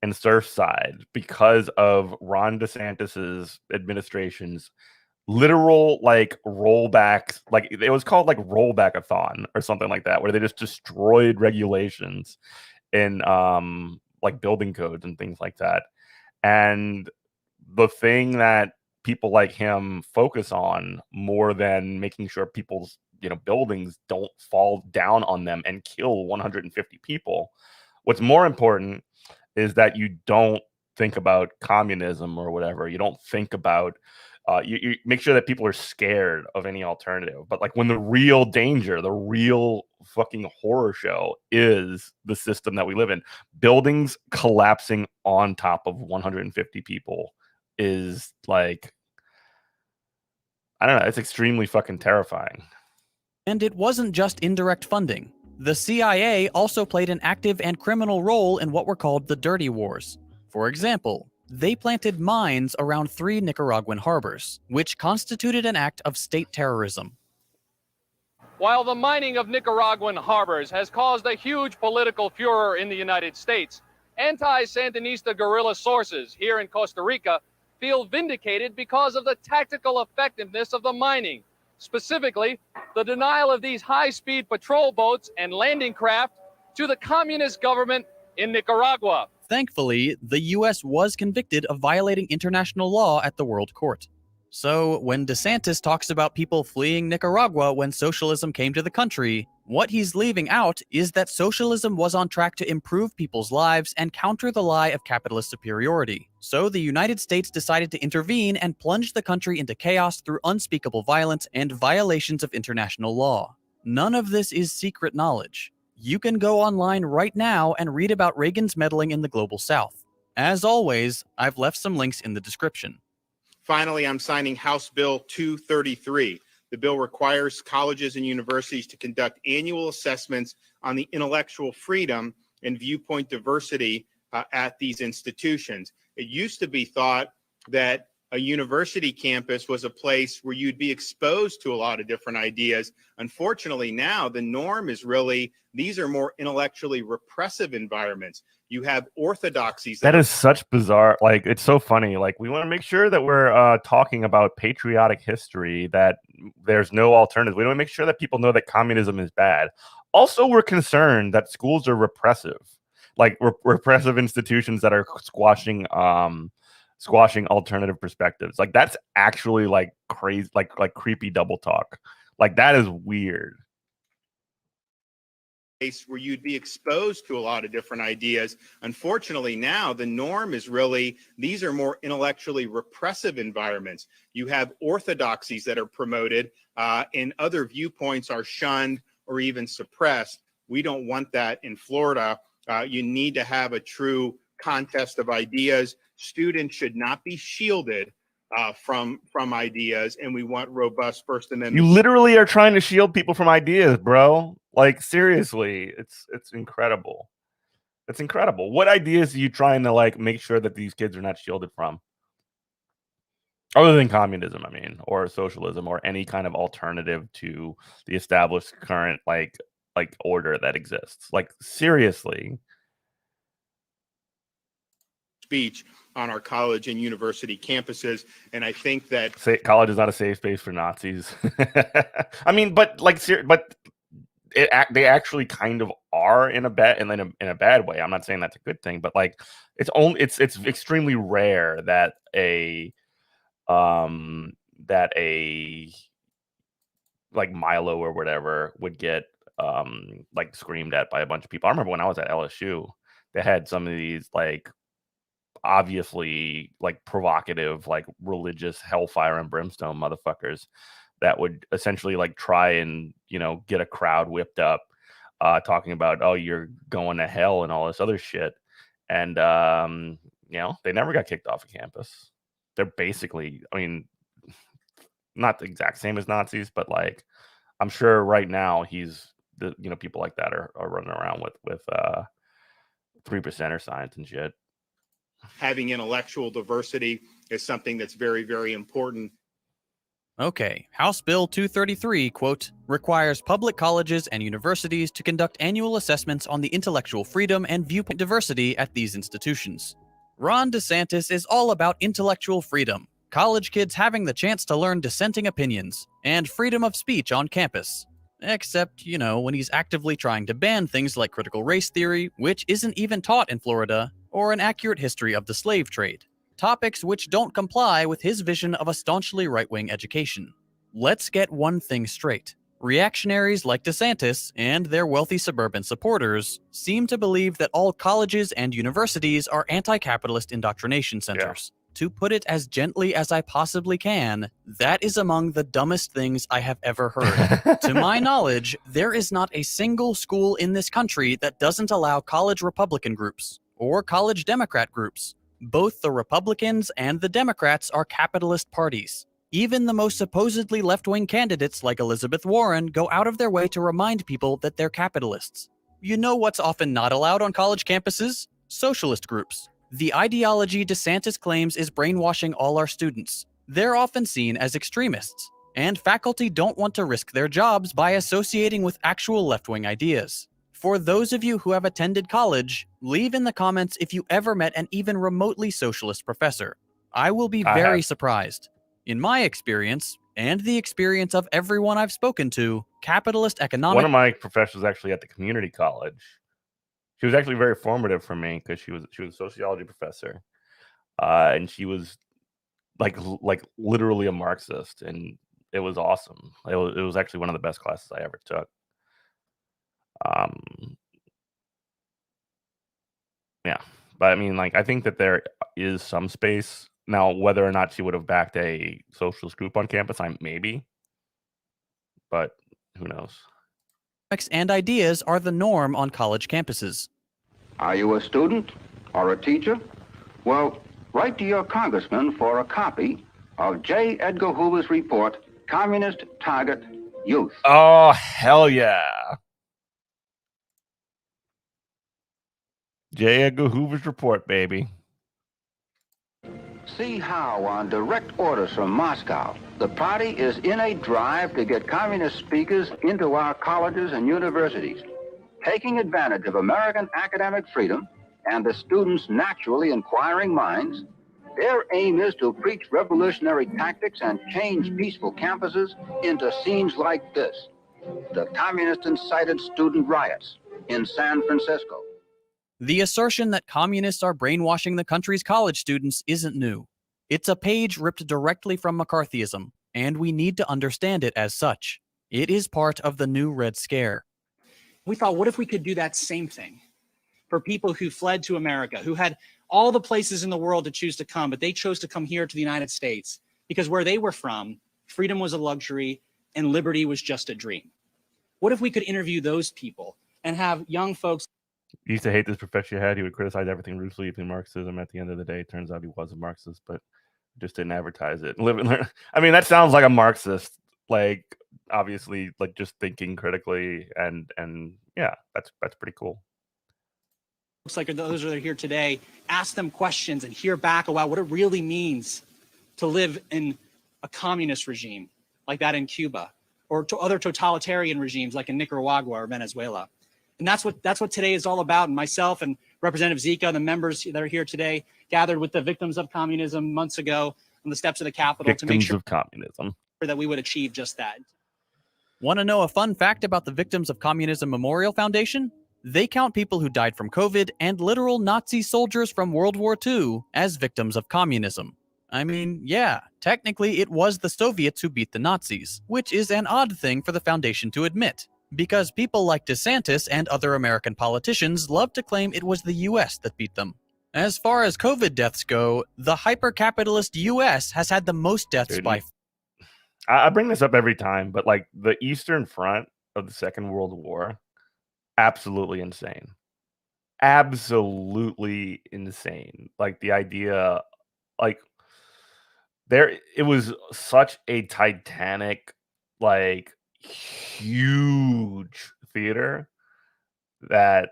in Surfside because of Ron DeSantis's administration's literal like rollbacks. Like it was called like rollback-a-thon or something like that, where they just destroyed regulations in like building codes and things like that. And the thing that people like him focus on more than making sure people's buildings don't fall down on them and kill 150 people, what's more important is that you don't think about communism or whatever. You don't think about You make sure that people are scared of any alternative. But like when the real danger, the real fucking horror show is the system that we live in, buildings collapsing on top of 150 people is like, I don't know, it's extremely fucking terrifying. And it wasn't just indirect funding. The CIA also played an active and criminal role in what were called the Dirty Wars. For example, they planted mines around 3 Nicaraguan harbors, which constituted an act of state terrorism. While the mining of Nicaraguan harbors has caused a huge political furor in the United States, anti-Sandinista guerrilla sources here in Costa Rica feel vindicated because of the tactical effectiveness of the mining. Specifically, the denial of these high-speed patrol boats and landing craft to the communist government in Nicaragua. Thankfully, the US was convicted of violating international law at the World Court. So, when DeSantis talks about people fleeing Nicaragua when socialism came to the country, what he's leaving out is that socialism was on track to improve people's lives and counter the lie of capitalist superiority. So the United States decided to intervene and plunge the country into chaos through unspeakable violence and violations of international law. None of this is secret knowledge. You can go online right now and read about Reagan's meddling in the Global South. As always, I've left some links in the description. Finally, I'm signing House Bill 233. The bill requires colleges and universities to conduct annual assessments on the intellectual freedom and viewpoint diversity at these institutions. It used to be thought that a university campus was a place where you'd be exposed to a lot of different ideas. Unfortunately, now the norm is really, these are more intellectually repressive environments. You have orthodoxies. That is such bizarre. Like, it's so funny. Like, we want to make sure that we're talking about patriotic history, that there's no alternative. We want to make sure that people know that communism is bad. Also, we're concerned that schools are repressive, like repressive institutions that are squashing alternative perspectives. Like, that's actually like crazy, like creepy double talk. Like, that is weird. Where you'd be exposed to a lot of different ideas. Unfortunately, now the norm is really, these are more intellectually repressive environments. You have orthodoxies that are promoted and other viewpoints are shunned or even suppressed. We don't want that in Florida. You need to have a true contest of ideas. Students should not be shielded from ideas, and we want robust First Amendment. You literally are trying to shield people from ideas, bro. Like, seriously, it's incredible. It's incredible. What ideas are you trying to like make sure that these kids are not shielded from? Other than communism, I mean, or socialism, or any kind of alternative to the established current like order that exists. Like, seriously. Speech on our college and university campuses, and I think that college is not a safe space for Nazis. I mean, but like, they actually kind of are in a bad way. I'm not saying that's a good thing, but like, it's extremely rare that a like Milo or whatever would get like screamed at by a bunch of people. I remember when I was at LSU, they had some of these like obviously like provocative, like religious hellfire and brimstone motherfuckers that would essentially like try and, you know, get a crowd whipped up talking about, oh, you're going to hell and all this other shit. And you know, they never got kicked off of campus. They're basically, I mean, not the exact same as Nazis, but like, I'm sure right now people like that are running around with 3%er signs and shit. Having intellectual diversity is something that's very, very important. Okay, House Bill 233, quote, requires public colleges and universities to conduct annual assessments on the intellectual freedom and viewpoint diversity at these institutions. Ron DeSantis is all about intellectual freedom, college kids having the chance to learn dissenting opinions, and freedom of speech on campus. Except, you know, when he's actively trying to ban things like critical race theory, which isn't even taught in Florida, or an accurate history of the slave trade. Topics which don't comply with his vision of a staunchly right-wing education. Let's get one thing straight. Reactionaries like DeSantis and their wealthy suburban supporters seem to believe that all colleges and universities are anti-capitalist indoctrination centers. to put it as gently as I possibly can, that is among the dumbest things I have ever heard. To my knowledge, there is not a single school in this country that doesn't allow college Republican groups or college Democrat groups. Both the Republicans and the Democrats are capitalist parties. Even the most supposedly left-wing candidates like Elizabeth Warren go out of their way to remind people that they're capitalists. You know what's often not allowed on college campuses? Socialist groups. The ideology DeSantis claims is brainwashing all our students. They're often seen as extremists, and faculty don't want to risk their jobs by associating with actual left-wing ideas. For those of you who have attended college, leave in the comments if you ever met an even remotely socialist professor. I will be very surprised. In my experience, and the experience of everyone I've spoken to, capitalist economics... One of my professors actually at the community college, she was actually very formative for me because she was a sociology professor, and she was like literally a Marxist, and it was awesome. It was actually one of the best classes I ever took. Yeah, but I mean, like, I think that there is some space now. Whether or not she would have backed a socialist group on campus, maybe, but who knows? And ideas are the norm on college campuses. Are you a student or a teacher? Well, write to your congressman for a copy of J. Edgar Hoover's report, Communist Target Youth. Oh, hell yeah. J. Edgar Hoover's report, baby. See how, on direct orders from Moscow, the party is in a drive to get communist speakers into our colleges and universities, taking advantage of American academic freedom and the students' naturally inquiring minds. Their aim is to preach revolutionary tactics and change peaceful campuses into scenes like this: the communist-incited student riots in San Francisco. The assertion that communists are brainwashing the country's college students isn't new. It's a page ripped directly from McCarthyism, and we need to understand it as such. It is part of the new Red Scare. We thought, what if we could do that same thing for people who fled to America, who had all the places in the world to choose to come, but they chose to come here to the United States because where they were from, freedom was a luxury and liberty was just a dream. What if we could interview those people and have young folks? He used to hate this professor you had. He would criticize everything loosely in Marxism. At the end of the day, it turns out he was a Marxist, but just didn't advertise it. Live and learn. I mean, that sounds like a Marxist, like, obviously, like, just thinking critically, and yeah, that's pretty cool. Looks like those that are here today, ask them questions and hear back about what it really means to live in a communist regime like that in Cuba, or to other totalitarian regimes like in Nicaragua or Venezuela. And that's what today is all about. And myself and Representative Zika, the members that are here today, gathered with the victims of communism months ago on the steps of the Capitol to make sure of communism that we would achieve just that. Want to know a fun fact about the Victims of Communism Memorial Foundation? They count people who died from COVID and literal Nazi soldiers from World War II as victims of communism. I mean, yeah, technically it was the Soviets who beat the Nazis, which is an odd thing for the foundation to admit, because people like DeSantis and other American politicians love to claim it was the US that beat them. As far as COVID deaths go, the hyper-capitalist US has had the most deaths by... I bring this up every time, but like the Eastern Front of the Second World War, absolutely insane. Absolutely insane. Like the idea, like it was such a titanic, like huge theater that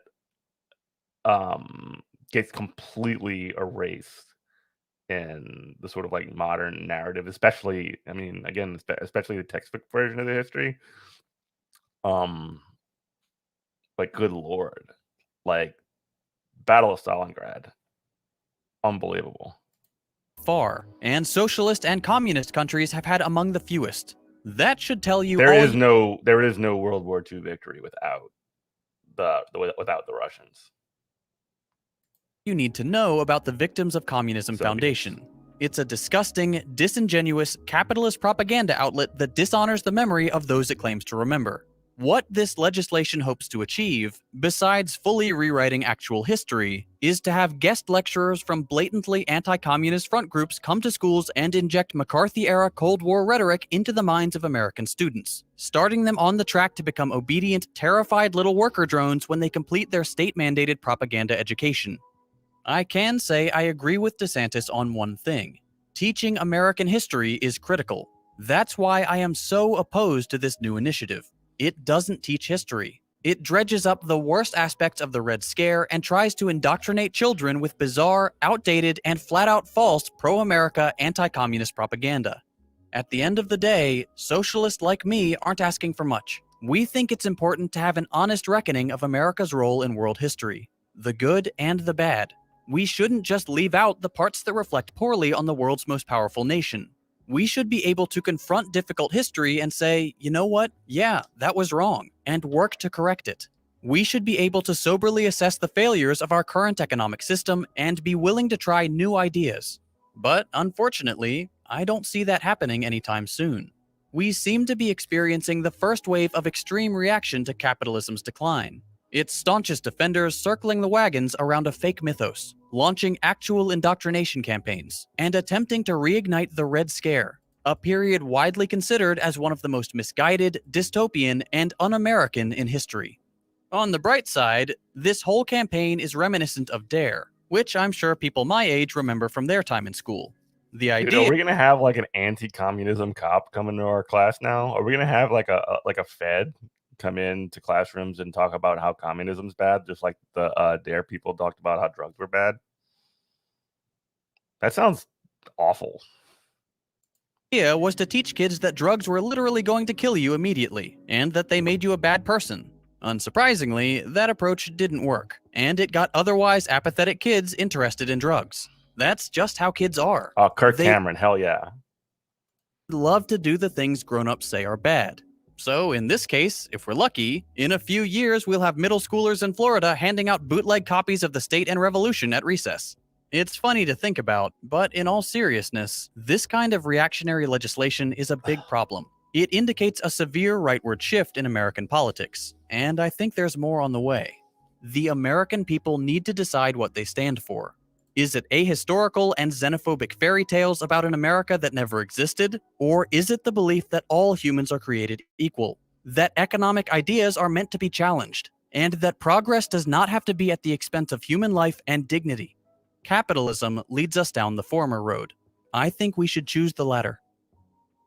gets completely erased in the sort of like modern narrative, especially, I mean, again, especially the textbook version of the history. Like, good Lord, like Battle of Stalingrad, unbelievable. Far, and socialist and communist countries have had among the fewest. That should tell you there is no World War II victory without the Russians. You need to know about the Victims of Communism Foundation. It's a disgusting, disingenuous, capitalist propaganda outlet that dishonors the memory of those it claims to remember. What this legislation hopes to achieve, besides fully rewriting actual history, is to have guest lecturers from blatantly anti-communist front groups come to schools and inject McCarthy-era Cold War rhetoric into the minds of American students, starting them on the track to become obedient, terrified little worker drones when they complete their state-mandated propaganda education. I can say I agree with DeSantis on one thing. Teaching American history is critical. That's why I am so opposed to this new initiative. It doesn't teach history. It dredges up the worst aspects of the Red Scare and tries to indoctrinate children with bizarre, outdated, and flat-out false pro-America anti-communist propaganda. At the end of the day, socialists like me aren't asking for much. We think it's important to have an honest reckoning of America's role in world history, the good and the bad. We shouldn't just leave out the parts that reflect poorly on the world's most powerful nation. We should be able to confront difficult history and say, you know what? Yeah, that was wrong, and work to correct it. We should be able to soberly assess the failures of our current economic system and be willing to try new ideas. But unfortunately, I don't see that happening anytime soon. We seem to be experiencing the first wave of extreme reaction to capitalism's decline. Its staunchest defenders circling the wagons around a fake mythos, launching actual indoctrination campaigns, and attempting to reignite the Red Scare, a period widely considered as one of the most misguided, dystopian, and un-American in history. On the bright side, this whole campaign is reminiscent of DARE, which I'm sure people my age remember from their time in school. The idea... Dude, are we gonna have like an anti-communism cop come into our class now? Are we gonna have like a Fed come into classrooms and talk about how communism's bad, just like the DARE people talked about how drugs were bad? That sounds awful. idea was to teach kids that drugs were literally going to kill you immediately, and that they made you a bad person. Unsurprisingly, that approach didn't work, and it got otherwise apathetic kids interested in drugs. That's just how kids are. Oh, Kirk Cameron, hell yeah. Love to do the things grown-ups say are bad. So, in this case, if we're lucky, in a few years we'll have middle schoolers in Florida handing out bootleg copies of The State and Revolution at recess. It's funny to think about, but in all seriousness, this kind of reactionary legislation is a big problem. It indicates a severe rightward shift in American politics, and I think there's more on the way. The American people need to decide what they stand for. Is it ahistorical and xenophobic fairy tales about an America that never existed? Or is it the belief that all humans are created equal, that economic ideas are meant to be challenged, and that progress does not have to be at the expense of human life and dignity? Capitalism leads us down the former road. I think we should choose the latter.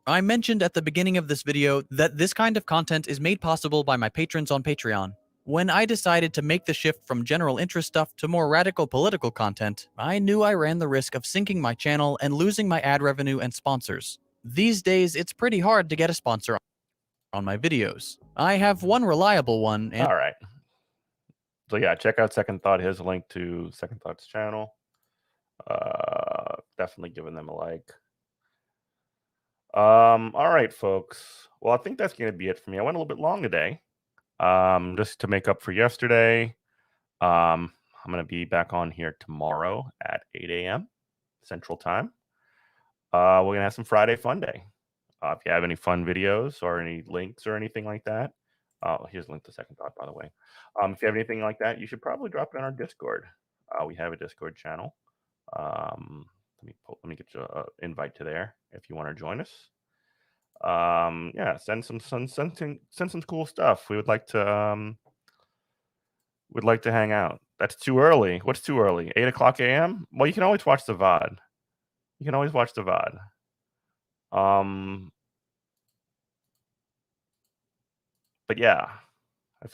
I mentioned at the beginning of this video that this kind of content is made possible by my patrons on Patreon. When I decided to make the shift from general interest stuff to more radical political content, I knew I ran the risk of sinking my channel and losing my ad revenue and sponsors. These days, it's pretty hard to get a sponsor on my videos. I have one reliable one, and... Alright. So yeah, check out Second Thought. Here's a link to Second Thought's channel. Definitely giving them a like. Alright, folks. Well, I think that's going to be it for me. I went a little bit long today. Just to make up for yesterday, I'm going to be back on here tomorrow at 8 a.m. Central Time. We're going to have some Friday Fun Day. If you have any fun videos or any links or anything like that, here's a link to Second Thought, by the way. If you have anything like that, you should probably drop it in our Discord. We have a Discord channel. Let me get you an invite to there if you want to join us. Yeah, send some cool stuff. We'd like to hang out. That's too early. What's too early? 8 o'clock a.m. Well, you can always watch the VOD. You can always watch the VOD. But yeah,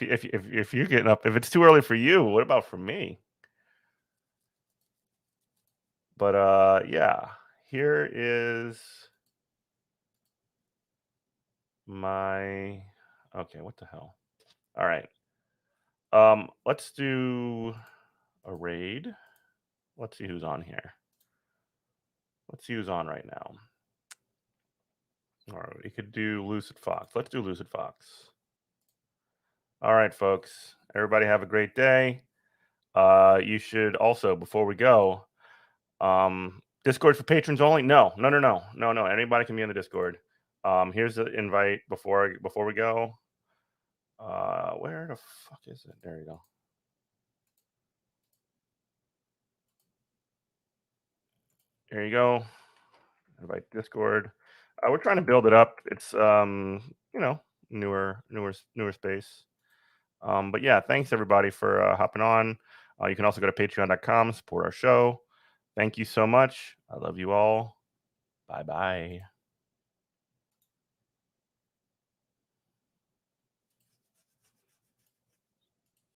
if you're getting up, if it's too early for you, what about for me? But yeah, here is my... Okay, what the hell? All right. Let's do a raid. Let's see who's on here. Let's see who's on right now. All right, we could do Lucid Fox. Let's do Lucid Fox. All right, folks. Everybody have a great day. You should also, before we go, Discord for patrons only? No. Anybody can be in the Discord. Here's the invite before we go. Where the fuck is it? There you go. There you go. Invite Discord. We're trying to build it up. It's you know, newer space. But yeah, thanks everybody for hopping on. You can also go to patreon.com, support our show. Thank you so much. I love you all. Bye bye.